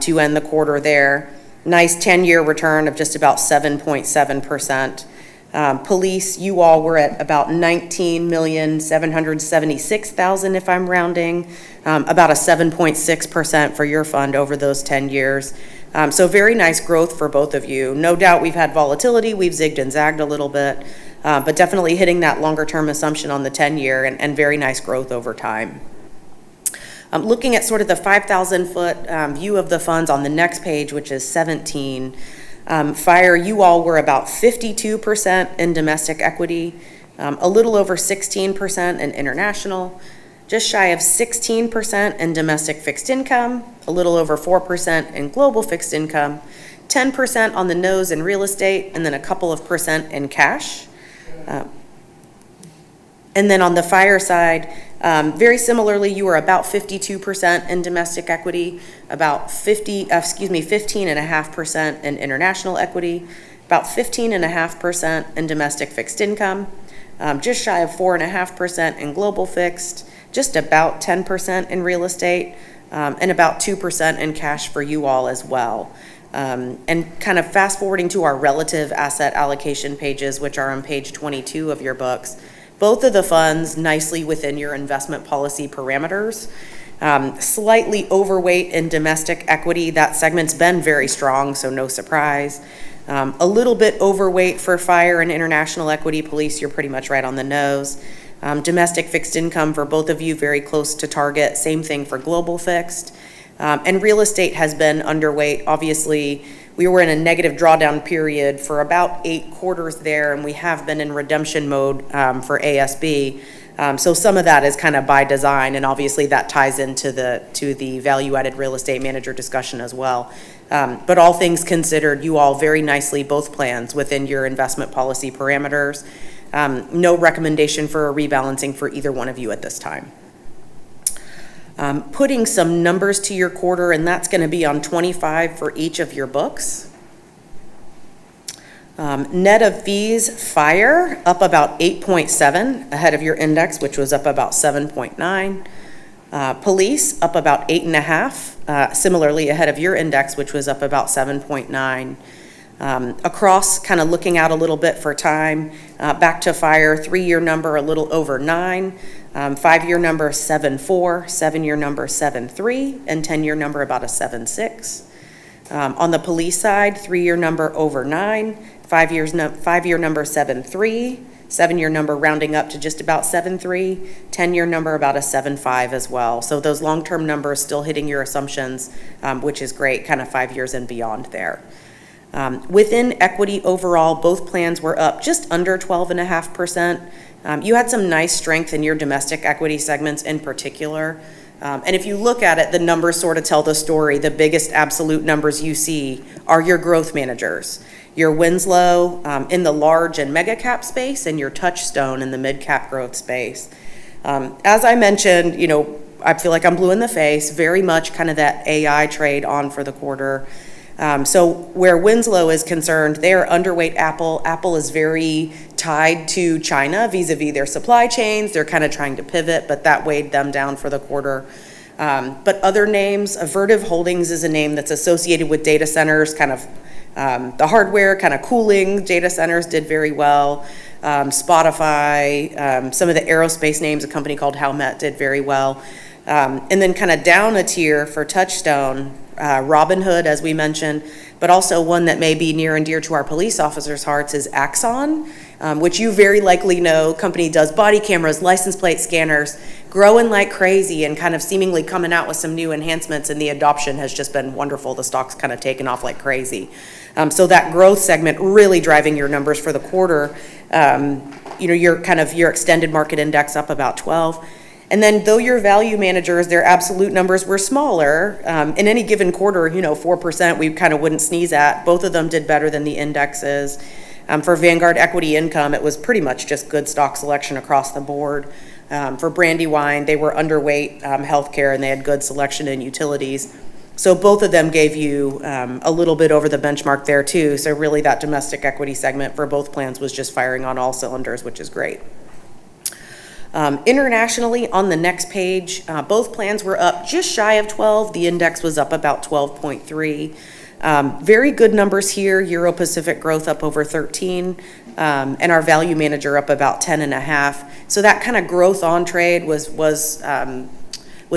to end the quarter there. Nice 10-year return of just about 7.7%. Police, you all were at about 19,776,000 if I'm rounding, about a 7.6% for your fund over those 10 years. So very nice growth for both of you. No doubt we've had volatility, we've zigged and zagged a little bit, but definitely hitting that longer term assumption on the 10-year and very nice growth over time. Looking at sort of the 5,000 foot view of the funds on the next page, which is 17, fire, you all were about 52% in domestic equity, a little over 16% in international, just shy of 16% in domestic fixed income, a little over 4% in global fixed income, 10% on the nose in real estate, and then a couple of percent in cash. And then on the fire side, very similarly, you were about 52% in domestic equity, about 15.5% in international equity, about 15.5% in domestic fixed income, just shy of 4.5% in global fixed, just about 10% in real estate, and about 2% in cash for you all as well. And kind of fast forwarding to our relative asset allocation pages, which are on page 22 of your books, both of the funds nicely within your investment policy parameters. Slightly overweight in domestic equity. That segment's been very strong, so no surprise. A little bit overweight for fire and international equity. Police, you're pretty much right on the nose. Domestic fixed income for both of you, very close to target. Same thing for global fixed. And real estate has been underweight. Obviously, we were in a negative drawdown period for about 8 quarters there, and we have been in redemption mode for ASB. So some of that is kind of by design, and obviously that ties into the value-added real estate manager discussion as well. But all things considered, you all very nicely, both plans, within your investment policy parameters. No recommendation for a rebalancing for either one of you at this time. Putting some numbers to your quarter, and that's going to be on 25 for each of your books. Net of fees, fire, up about 8.7 ahead of your index, which was up about 7.9. Police, up about 8.5, similarly ahead of your index, which was up about 7.9. Across, kind of looking out a little bit for time, back to fire, 3-year number a little over 9. 5-year number 7.4, 7-year number 7.3, and 10-year number about a 7.6. On the police side, 3-year number over 9, 5-year number 7.3, 7-year number rounding up to just about 7.3, 10-year number about a 7.5 as well. So those long-term numbers still hitting your assumptions, which is great, kind of 5 years and beyond there. Within equity overall, both plans were up just under 12.5%. You had some nice strength in your domestic equity segments in particular. And if you look at it, the numbers sort of tell the story. The biggest absolute numbers you see are your growth managers. Your Winslow in the large and mega cap space, and your Touchstone in the mid cap growth space. As I mentioned, I feel like I'm blue in the face, very much kind of that AI trade on for the quarter. So where Winslow is concerned, they're underweight Apple. Apple is very tied to China vis-a-vis their supply chains. They're kind of trying to pivot, but that weighed them down for the quarter. But other names, Vertiv Holdings is a name that's associated with data centers, kind of the hardware, kind of cooling data centers did very well. Spotify, some of the aerospace names, a company called Howmet did very well. And then kind of down a tier for Touchstone, Robinhood, as we mentioned, but also one that may be near and dear to our police officers' hearts is Axon, which you very likely know. Company does body cameras, license plate scanners, growing like crazy and kind of seemingly coming out with some new enhancements, and the adoption has just been wonderful. The stock's kind of taken off like crazy. So that growth segment really driving your numbers for the quarter. Your extended market index up about 12. And then though your value managers, their absolute numbers were smaller, in any given quarter, 4% we kind of wouldn't sneeze at. Both of them did better than the indexes. For Vanguard Equity Income, it was pretty much just good stock selection across the board. For Brandywine, they were underweight healthcare, and they had good selection in utilities. So both of them gave you a little bit over the benchmark there too. So really that domestic equity segment for both plans was just firing on all cylinders, which is great. Internationally, on the next page, both plans were up just shy of 12. The index was up about 12.3. Very good numbers here. Euro-Pacific growth up over 13, and our value manager up about 10.5. So that kind of growth on trade was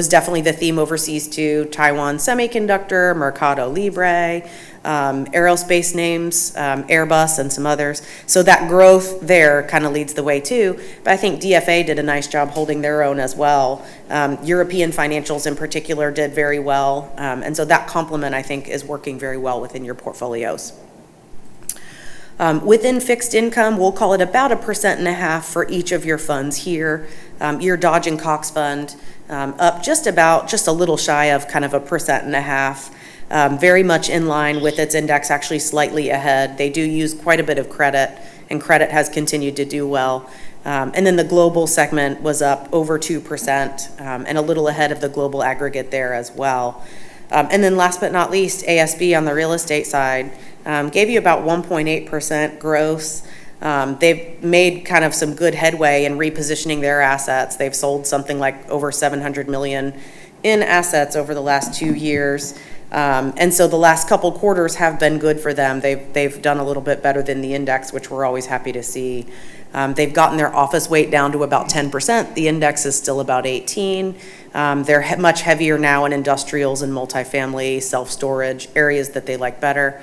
definitely the theme overseas too. Taiwan Semiconductor, Mercado Libre, aerospace names, Airbus and some others. So that growth there kind of leads the way too. But I think DFA did a nice job holding their own as well. European financials in particular did very well. And so that complement I think is working very well within your portfolios. Within fixed income, we'll call it about 1.5% for each of your funds here. Your Dodge and Cox fund up just a little shy of kind of 1.5%. Very much in line with its index, actually slightly ahead. They do use quite a bit of credit, and credit has continued to do well. And then the global segment was up over 2% and a little ahead of the global aggregate there as well. And then last but not least, ASB on the real estate side gave you about 1.8% growth. They've made kind of some good headway in repositioning their assets. They've sold something like over $700 million in assets over the last 2 years. And so the last couple quarters have been good for them. They've done a little bit better than the index, which we're always happy to see. They've gotten their office weight down to about 10%. The index is still about 18. They're much heavier now in industrials and multifamily, self-storage, areas that they like better.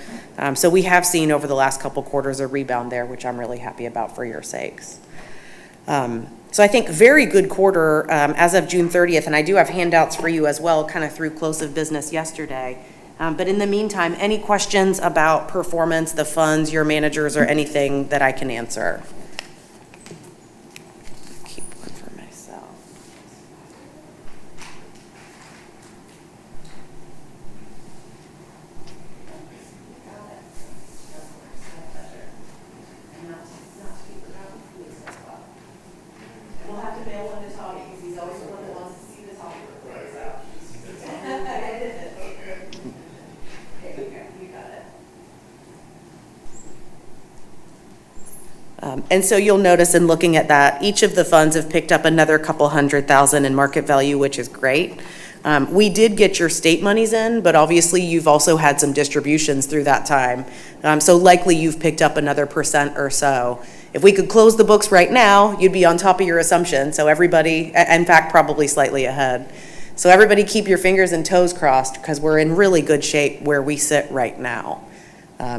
So we have seen over the last couple quarters a rebound there, which I'm really happy about for your sakes. So I think very good quarter as of June 30th, and I do have handouts for you as well, kind of through close of business yesterday. But in the meantime, any questions about performance, the funds, your managers, or anything that I can answer? Keep one for myself. We'll have to mail one to Tommy because he's always the one that wants to see the top report. Okay, you got it. And so you'll notice in looking at that, each of the funds have picked up another couple $100,000 in market value, which is great. We did get your state monies in, but obviously you've also had some distributions through that time. So likely you've picked up another % or so. If we could close the books right now, you'd be on top of your assumption. So everybody, in fact, probably slightly ahead. So everybody keep your fingers and toes crossed because we're in really good shape where we sit right now.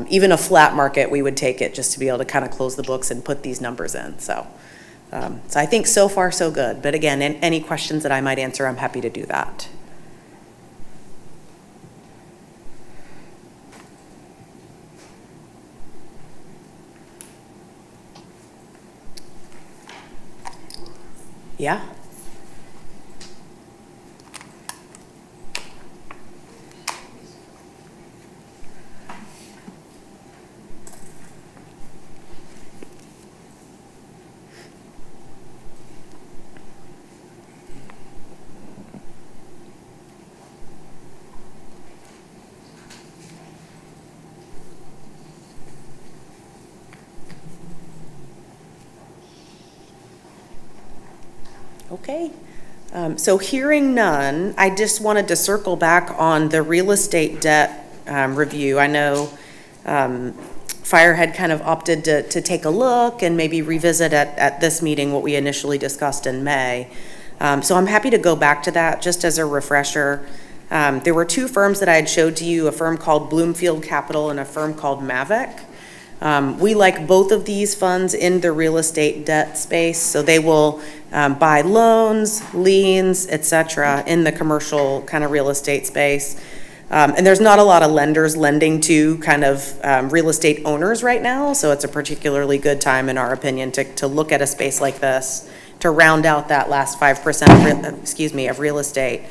Even a flat market, we would take it just to be able to kind of close the books and put these numbers in. So I think so far so good. But again, any questions that I might answer, I'm happy to do that. Yeah. Okay. So hearing none, I just wanted to circle back on the real estate debt review. I know Fire had kind of opted to take a look and maybe revisit at this meeting what we initially discussed in May. So I'm happy to go back to that just as a refresher. There were two firms that I had showed to you, a firm called Bloomfield Capital and a firm called Mavic. We like both of these funds in the real estate debt space, so they will buy loans, liens, et cetera, in the commercial kind of real estate space. And there's not a lot of lenders lending to kind of real estate owners right now, so it's a particularly good time, in our opinion, to look at a space like this to round out that last 5% of real estate.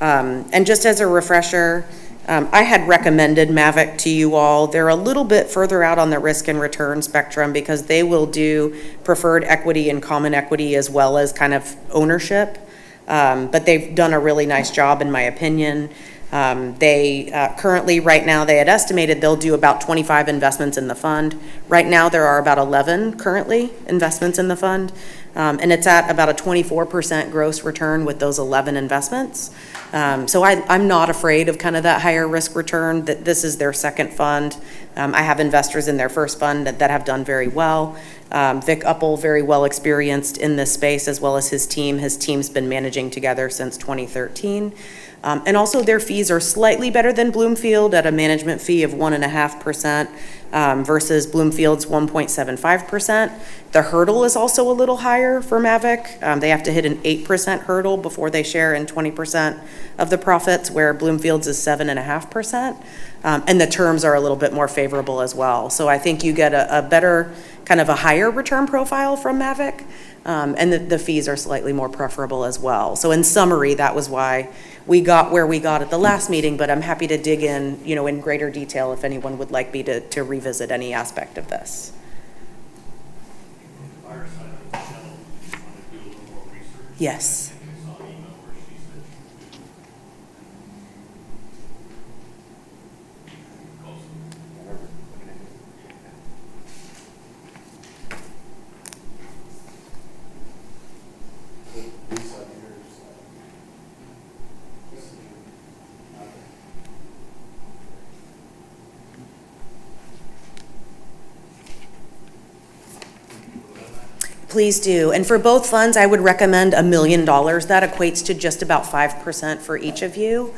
And just as a refresher, I had recommended Mavic to you all. They're a little bit further out on the risk and return spectrum because they will do preferred equity and common equity as well as kind of ownership. But they've done a really nice job, in my opinion. They currently, right now, they had estimated they'll do about 25 investments in the fund. Right now, there are about 11 currently investments in the fund. And it's at about a 24% gross return with those 11 investments. So I'm not afraid of kind of that higher risk return. That this is their second fund. I have investors in their first fund that have done very well. Vic Uppel, very well experienced in this space, as well as his team. His team's been managing together since 2013. And also their fees are slightly better than Bloomfield at a management fee of 1.5%. Versus Bloomfield's 1.75%. The hurdle is also a little higher for Mavic. They have to hit an 8% hurdle before they share in 20% of the profits, where Bloomfield's is 7.5%. And the terms are a little bit more favorable as well. So I think you get a better, kind of a higher return profile from Mavic. And the fees are slightly more preferable as well. So in summary, that was why we got where we got at the last meeting, but I'm happy to dig in, in greater detail if anyone would like me to revisit any aspect of this. From the fire side of the channel, you want to do a little more research. Yes. I think I saw an email where she said she would do. Also, Please do. And for both funds, I would recommend $1 million. That equates to just about 5% for each of you.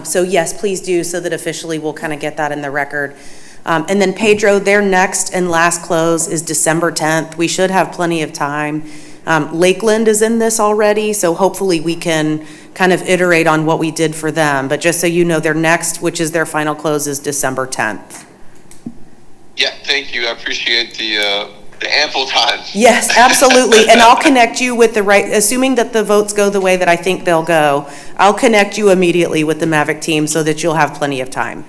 So yes, please do, so that officially we'll kind of get that in the record. And then Pedro, their next and last close is December 10th. We should have plenty of time. Lakeland is in this already, so hopefully we can kind of iterate on what we did for them. But just so you know, their next, which is their final close, is December 10th. Yeah, thank you. I appreciate the ample time. Yes, absolutely. And I'll connect you with the right, assuming that the votes go the way that I think they'll go, I'll connect you immediately with the Mavic team so that you'll have plenty of time.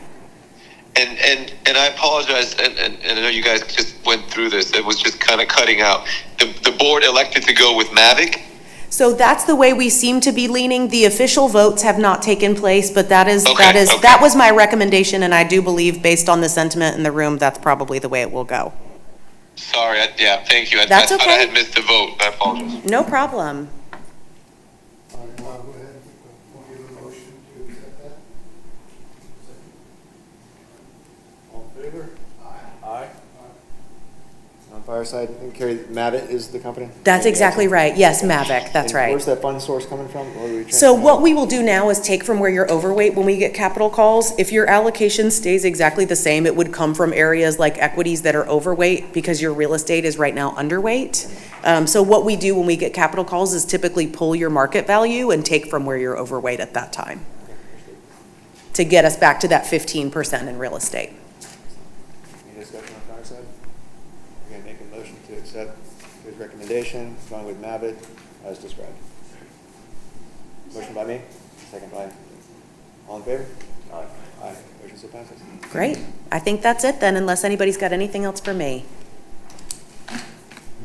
And I apologize, and I know you guys just went through this. It was just kind of cutting out. The board elected to go with Mavic. So that's the way we seem to be leaning. The official votes have not taken place, but that Okay. that was my recommendation, and I do believe, based on the sentiment in the room, that's probably the way it will go. Sorry, thank you. I That's thought I okay. had missed the vote. I apologize. No problem. All right, well, go ahead. We'll give a motion to accept that. all in favor? Aye. Aye. Sounds on Fireside, and Carrie, Mavitt is the company? That's exactly right. Yes, Mavic, that's And right. where's that fund source coming from? What are we So transferring? what we will do now is take from where you're overweight when we get capital calls. If your allocation stays exactly the same, it would come from areas like equities that are overweight because your real estate is right now underweight. So what we do when we get capital calls is typically pull your market value and take from where you're overweight at that time to get us back to that 15% in real estate. Any discussion on Fireside? We're gonna make a motion to accept his recommendation, going with Mavitt as described. Motion by me, second by, all in favor? Aye. Aye, motion so passes. Great. I think that's it then, unless anybody's got anything else for me.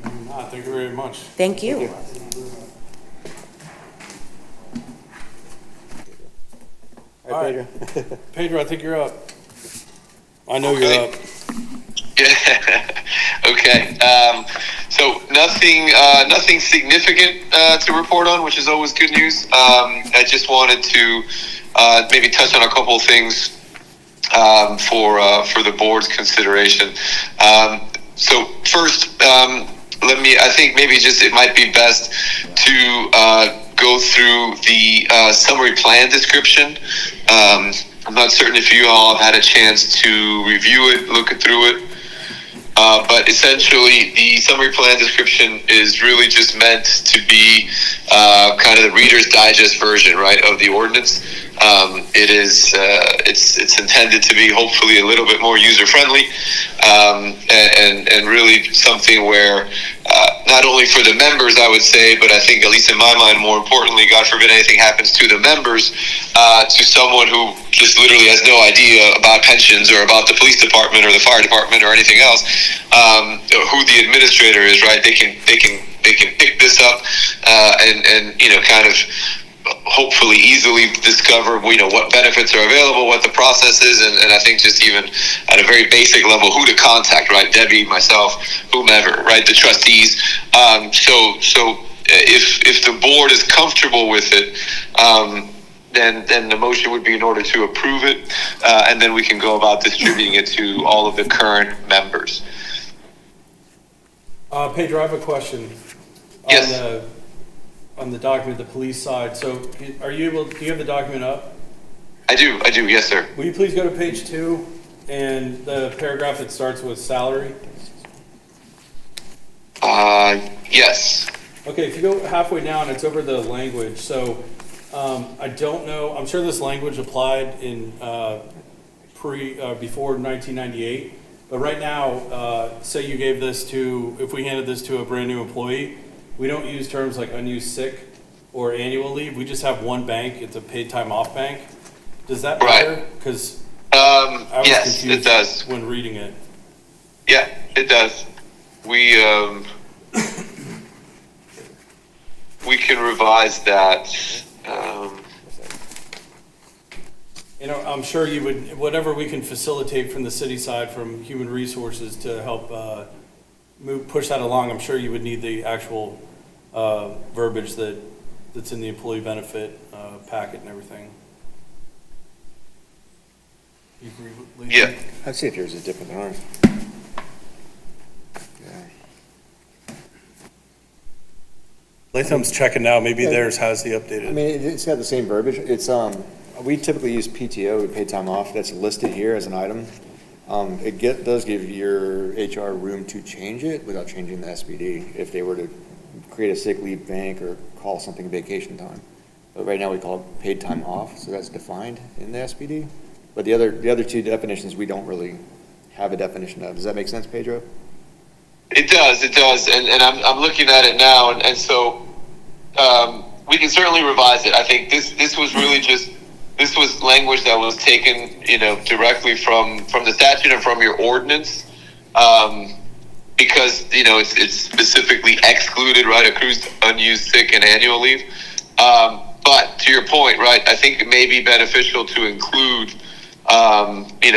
Thank you very much. Thank you. All right, Pedro. Pedro, I think you're up. I know you're up. Yeah. Okay. So nothing significant to report on, which is always good news. I just wanted to maybe touch on a couple of things for the board's consideration. So first, I think maybe just it might be best to go through the summary plan description. I'm not certain if you all have had a chance to review it, look through it. But essentially, the summary plan description is really just meant to be kind of the Reader's Digest version, right, of the ordinance. It's intended to be hopefully a little bit more user friendly, and really something where not only for the members, I would say, but I think at least in my mind, more importantly, God forbid anything happens to the members, to someone who just literally has no idea about pensions or about the police department or the fire department or anything else, who the administrator is, right? They can pick this up and kind of hopefully easily discover what benefits are available, what the process is, and I think just even at a very basic level who to contact, right? Debbie, myself, whomever, right? The trustees. So if the board is comfortable with it, then the motion would be in order to approve it, and then we can go about distributing it to all of the current members. Pedro, I have a question. Yes. On the document, the police side. So do you have the document up? I do, yes, sir. Will you please go to page 2 and the paragraph that starts with salary? Yes. Okay, if you go halfway down, it's over the language. So I don't know, I'm sure this language applied in before 1998, but right now, say you gave this if we handed this to a brand new employee, we don't use terms like unused sick or annual leave. We just have one bank. It's a paid time off bank. Does that matter? Because I was yes, confused it does. when reading it. Yeah, it does. We can revise that. I'm sure you would, whatever we can facilitate from the city side, from human resources to help push that along, I'm sure you would need the actual verbiage that's in the employee benefit packet and everything. You agree with Lisa? Yeah. I'd see if yours is different than ours. Latham's checking now. Maybe theirs has the I updated. mean, it's got the same verbiage. It's, we typically use PTO, paid time off, that's listed here as an item. It does give your HR room to change it without changing the SBD if they were to create a sick leave bank or call something vacation time. But right now we call it paid time off, so that's defined in the SBD. But the other two definitions, we don't really have a definition of. Does that make sense, Pedro? It does, and I'm looking at it now, and so we can certainly revise it. I think this was really just language that was taken, directly from the statute and from your ordinance, because it's specifically excluded, right? Accrues, unused sick, and annual leave. But to your point, right? I think it may be beneficial to include,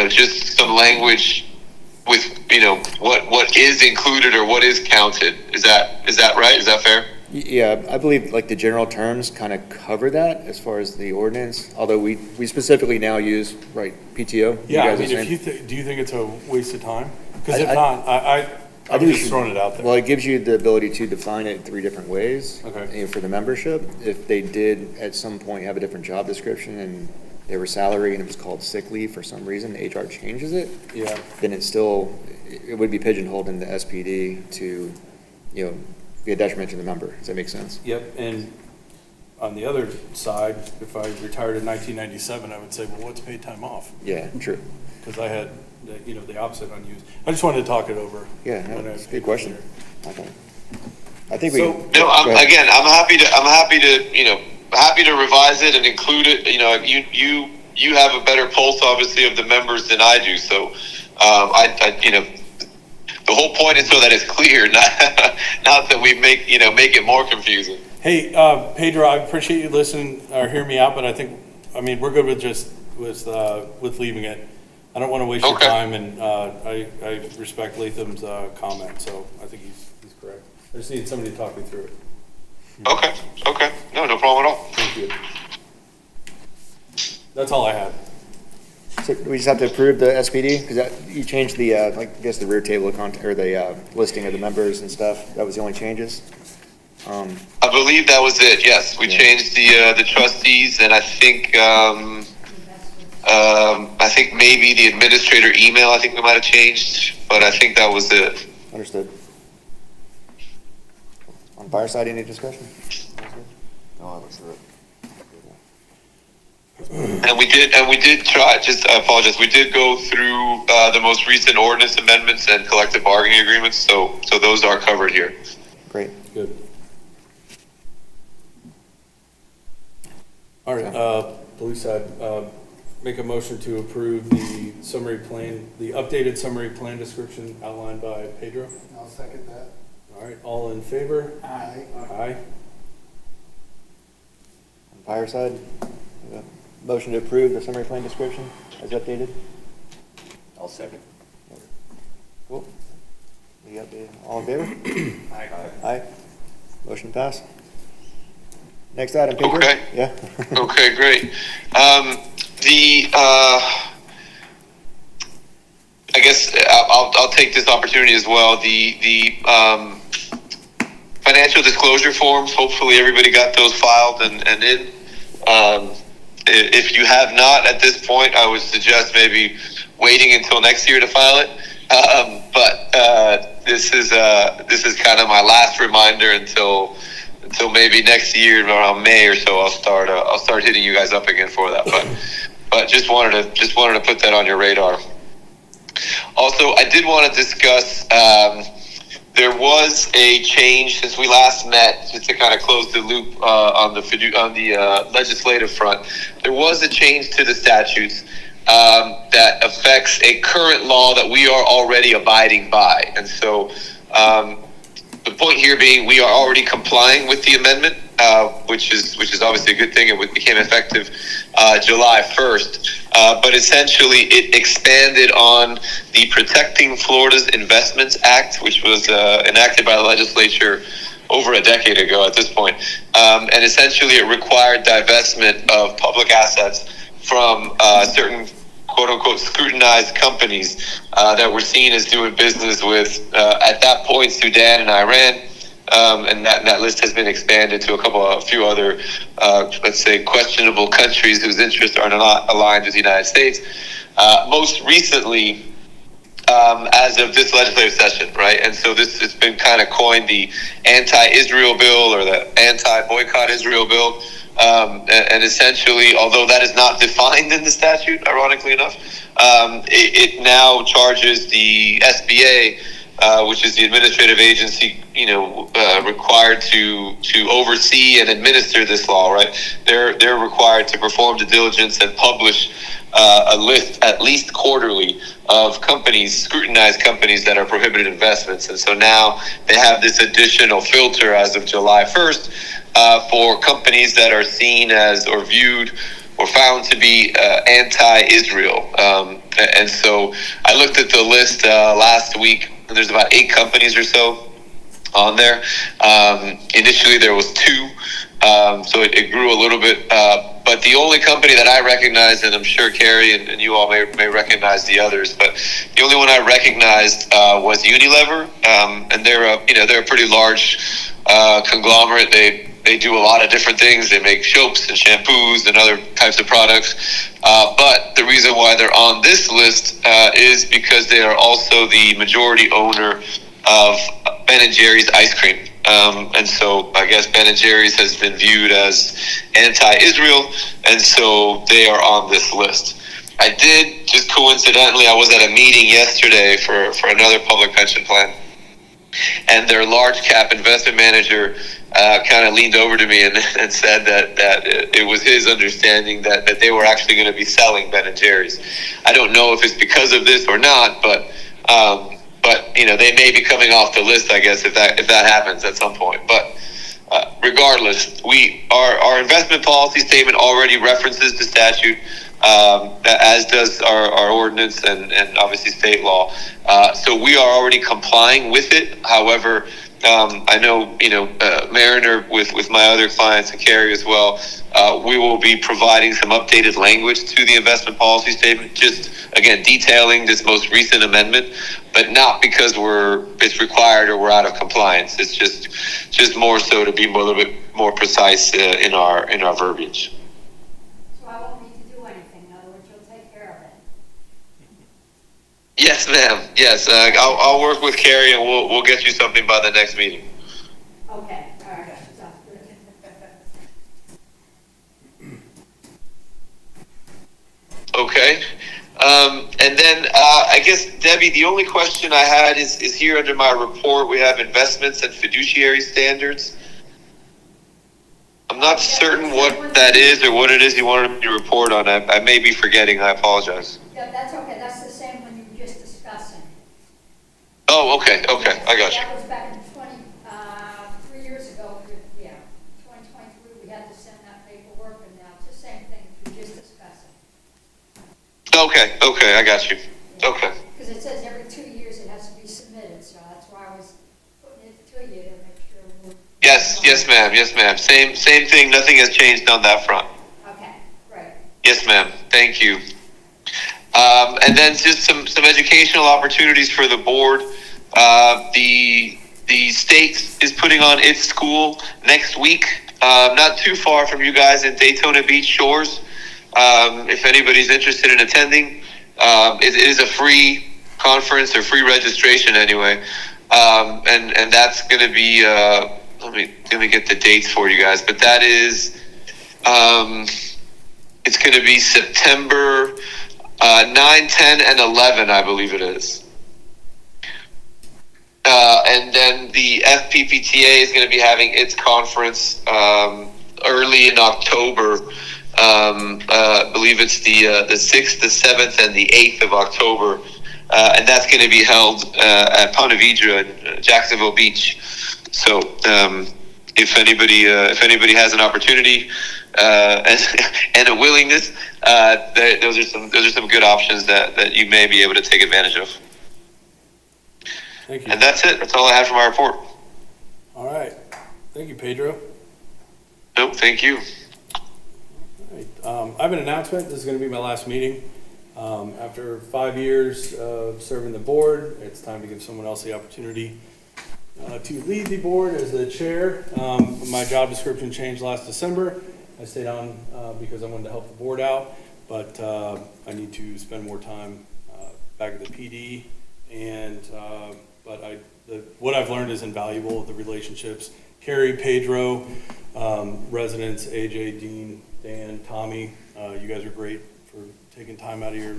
just some language with what is included or what is counted. Is that right? Is that fair? Yeah, I believe like the general terms kind of cover that as far as the ordinance, although we specifically now use, right, PTO. Yeah, I You guys mean, are saying- do you think it's a waste of time? Because if I- not, I'm think we just should- throwing it out there. Well, it gives you the ability to define it 3 different ways. Okay. And for the membership, if they did at some point have a different job description and they were salary and it was called sick leave for some reason, HR changes it, Yeah, then it would be pigeonholed in the SPD to, be a detriment to the member. Does that make sense? yep, and on the other side, if I retired in 1997, I would say, well, what's paid time off? Yeah, true. Because I had, the opposite unused. I just wanted to talk it over. Yeah, no, when I- that's a good question. I think we. So- No, Go ahead. again, I'm happy to revise it and include it. You have a better pulse, obviously, of the members than I do. So, the whole point is so that it's clear, not that we make it more confusing. Hey, Pedro, I appreciate you listening or hearing me out, but we're good with leaving it. I don't want to waste your Okay. time, and I respect Latham's comment, so I think he's correct. I just need somebody to talk me through it. Okay. No problem at all. Thank you. That's all I had. So we just have to approve the SPD, because you changed the, the rear table of content, or the listing of the members and stuff. That was the only changes. I believe that was it. Yes, we changed the trustees, and I think maybe the administrator email. I think we might have changed, but I think that was it. Understood. On Fireside, any discussion? No, I looked through it. And we did try. I apologize. We did go through the most recent ordinance amendments and collective bargaining agreements. So those are covered here. Great. Good. All right, police side, make a motion to approve the summary plan, the updated summary plan description outlined by Pedro. I'll second that. All right, all in favor? Aye. Aye. On Fireside, motion to approve the summary plan description as updated. I'll second. Cool. We got all in favor? Aye. Aye. Motion passed. Next item, Pedro? Okay. Yeah. Okay, great. I guess I'll take this opportunity as well. The financial disclosure forms. Hopefully, everybody got those filed and in. If you have not at this point, I would suggest maybe waiting until next year to file it. But this is kind of my last reminder until maybe next year around May or so. I'll start hitting you guys up again for that. But just wanted to put that on your radar. Also, I did want to discuss. There was a change since we last met, just to kind of close the loop on the legislative front. There was a change to the statutes that affects a current law that we are already abiding by, and so the point here being we are already complying with the amendment, which is obviously a good thing. It became effective July 1st. But essentially, it expanded on the Protecting Florida's Investments Act, which was enacted by the legislature over a decade ago at this point. And essentially, it required divestment of public assets from certain quote-unquote scrutinized companies that were seen as doing business with, at that point, Sudan and Iran. And that list has been expanded to a few other, let's say, questionable countries whose interests are not aligned with the United States. Most recently, as of this legislative session, right? And so it's been kind of coined the anti-Israel bill or the anti-boycott Israel bill. And essentially, although that is not defined in the statute, ironically enough, it now charges the SBA, which is the administrative agency, required to oversee and administer this law, right? They're required to perform due diligence and publish a list at least quarterly of companies, scrutinized companies that are prohibited investments. And so now they have this additional filter as of July 1st for companies that are seen as or viewed or found to be anti-Israel. And so I looked at the list last week. There's about 8 companies or so on there. Initially, there was 2, so it grew a little bit. But the only company that I recognize, and I'm sure Carrie and you all may recognize the others, but the only one I recognized was Unilever, and they're a pretty large conglomerate. They do a lot of different things. They make soaps and shampoos and other types of products. But the reason why they're on this list is because they are also the majority owner of Ben & Jerry's ice cream. And so I guess Ben & Jerry's has been viewed as anti-Israel, and so they are on this list. I did, just coincidentally, I was at a meeting yesterday for another public pension plan, and their large cap investment manager kind of leaned over to me and said that it was his understanding that they were actually going to be selling Ben & Jerry's. I don't know if it's because of this or not, but they may be coming off the list, I guess, if that happens at some point. But regardless, our investment policy statement already references the statute, as does our ordinance and obviously state law. So we are already complying with it. However, I know, Mariner with my other clients and Carrie as well, we will be providing some updated language to the investment policy statement, just again detailing this most recent amendment, but not because it's required or we're out of compliance. It's just more so to be a little bit more precise in our verbiage. So I won't need to do anything, in other words, you'll take care of it. Yes, ma'am. Yes, I'll work with Carrie and we'll get you something by the next meeting. Okay, all right, sounds good. Okay. And then I guess, Debbie, the only question I had is here under my report, we have investments and fiduciary standards. I'm not certain what that is or what it is you wanted me to report on. I may be forgetting. I apologize. Yeah, that's okay, that's the same one you were just discussing. Oh, okay. I got you. That was back in 3 years ago, 2023, we had to send that paperwork, and now it's the same thing you were just discussing. Okay, I got you. Okay. Because it says every 2 years it has to be submitted, so that's why I was putting it to you to make sure we're. Yes, ma'am. Same thing. Nothing has changed on that front. Okay, great. Yes, ma'am. Thank you. And then just some educational opportunities for the board. The state is putting on its school next week, not too far from you guys in Daytona Beach Shores. If anybody's interested in attending, it is a free conference or free registration anyway. And that's going to be, let me get the dates for you guys, but that is, it's going to be September 9, 10, and 11, I believe it is. And then the FPPTA is going to be having its conference early in October. I believe it's the 6th, the 7th, and the 8th of October. And that's going to be held at Ponte Vedra in Jacksonville Beach. So if anybody has an opportunity and a willingness, those are some good options that you may be able to take advantage of. Thank you. And that's it. That's all I have for my report. All right. Thank you, Pedro. Nope, thank you. All right. I have an announcement. This is going to be my last meeting. After 5 years of serving the board, it's time to give someone else the opportunity to lead the board as the chair. My job description changed last December. I stayed on because I wanted to help the board out, but I need to spend more time back at the PD. And but what I've learned is invaluable. The relationships, Carrie, Pedro, residents, AJ, Dean, Dan, Tommy, you guys are great for taking time out of your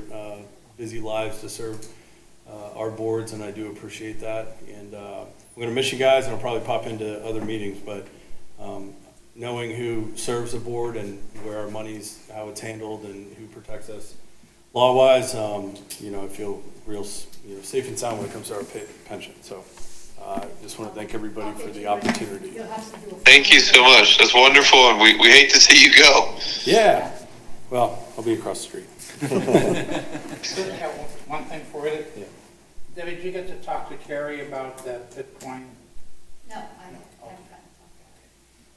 busy lives to serve our boards, and I do appreciate that. And I'm going to miss you guys, and I'll probably pop into other meetings, but knowing who serves the board and where our money's, how it's handled, and who protects us law-wise, I feel real safe and sound when it comes to our pension. So I just want to thank everybody for the opportunity. Thank you so much. That's wonderful, and we hate to see you go. Yeah. Well, I'll be across the street. I have one thing for you. Yeah. Debbie, did you get to talk to Carrie about that Bitcoin? No, I haven't gotten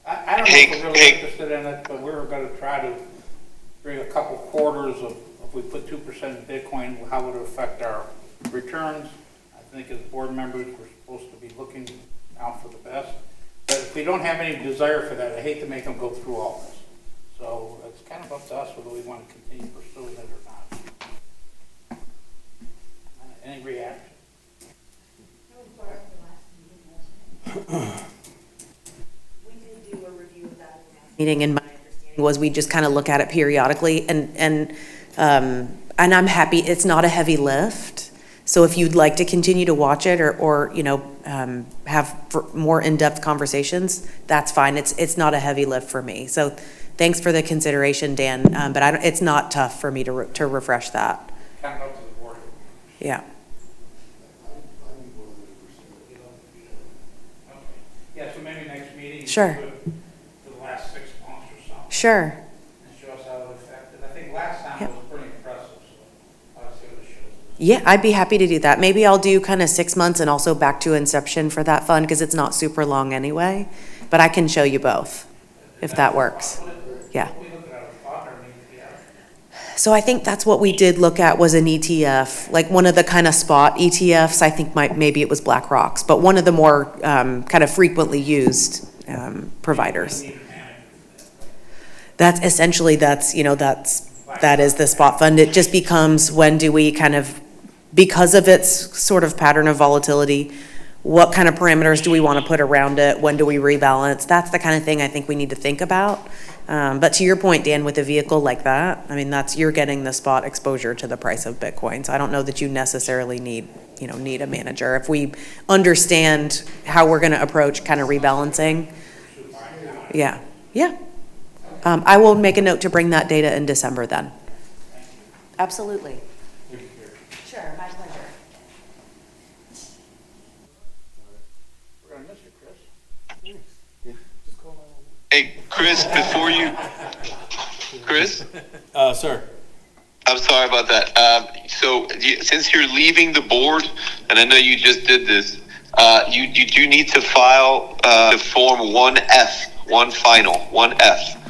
I don't know if we're really interested in it, but we were going to try to during a couple quarters of, if we put 2% in Bitcoin, how would it affect our returns? I think as board members, we're supposed to be looking out for the best. But if we don't have any desire for that, I hate to make them go through all this. So it's kind of up to us whether we want to continue pursuing it or not. Any reaction? That was part of the last meeting, wasn't it? We did do a review of that meeting, and my understanding was we just kind of look at it periodically, and I'm happy, it's not a heavy lift. So if you'd like to continue to watch it or have more in-depth conversations, that's fine. It's not a heavy lift for me. So thanks for the consideration, Dan, but it's not tough for me to refresh that. Kind of up to the board. Yeah. Okay. Yeah, so maybe next meeting. Sure. For the last 6 months or so. Sure. And show us how it affected. I think last time it was pretty impressive, so I'll see what it shows. Yeah, I'd be happy to do that. Maybe I'll do kind of 6 months and also back to inception for that fund, because it's not super long anyway. But I can show you both, if that works. Yeah. We looked at a spot or an ETF. So I think that's what we did look at, was an ETF, like one of the kind of spot ETFs. I think maybe it was BlackRock's, but one of the more kind of frequently used providers. We need a manager for that. That's essentially, that is the spot fund. It just becomes, when do we kind of, because of its sort of pattern of volatility, what kind of parameters do we want to put around it? When do we rebalance? That's the kind of thing I think we need to think about. But to your point, Dan, with a vehicle like that, I mean, you're getting the spot exposure to the price of Bitcoin. So I don't know that you necessarily need a manager. If we understand how we're going to approach kind of rebalancing. Yeah. I will make a note to bring that data in December then. Absolutely. Sure, my pleasure. We're gonna miss you, Chris. Hey, Chris, Chris, Sir, I'm sorry about that. Since you're leaving the board, and I know you just did this, you do need to file the form 1F, 1F.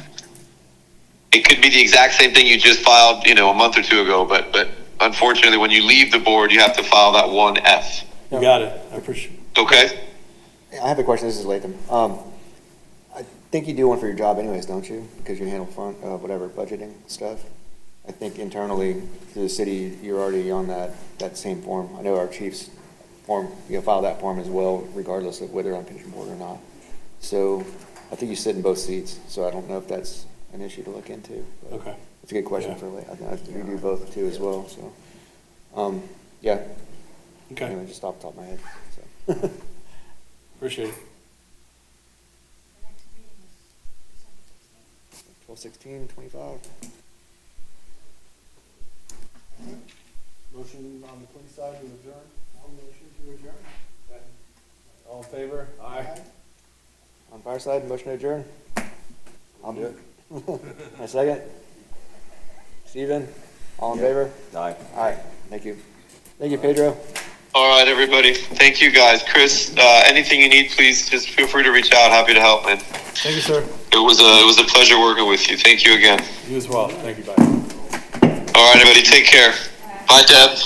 It could be the exact same thing you just filed, a month or two ago, but unfortunately, when you leave the board, you have to file that 1F. you got it. I appreciate it. Okay? I have a question. This is Latham. I think you do one for your job anyways, don't you? Because you handle budgeting stuff. I think internally to the city, you're already on that same form. I know our chief's form, file that form as well, regardless of whether on pension board or not. So I think you sit in both seats, so I don't know if that's an issue to look into. Okay. It's a good question Yeah. for Latham. I think we do both too as well, so. Yeah. Okay. Anyway, just off the top of my head, so. Appreciate it. The next meeting is December 16th. 12/16/25. Motion on the police side to adjourn? All motion to adjourn? All in favor? Aye. On fire side, motion to adjourn? I'll do it. My second? Steven? All in favor? Aye. Aye, thank you. Thank you, Pedro. All right, everybody. Thank you, guys. Chris, anything you need, please just feel free to reach out. Happy to help, man. Thank you, sir. It was a pleasure working with you. Thank you again. You as well. Thank you, bye. All right, everybody. Take care. Bye, Deb.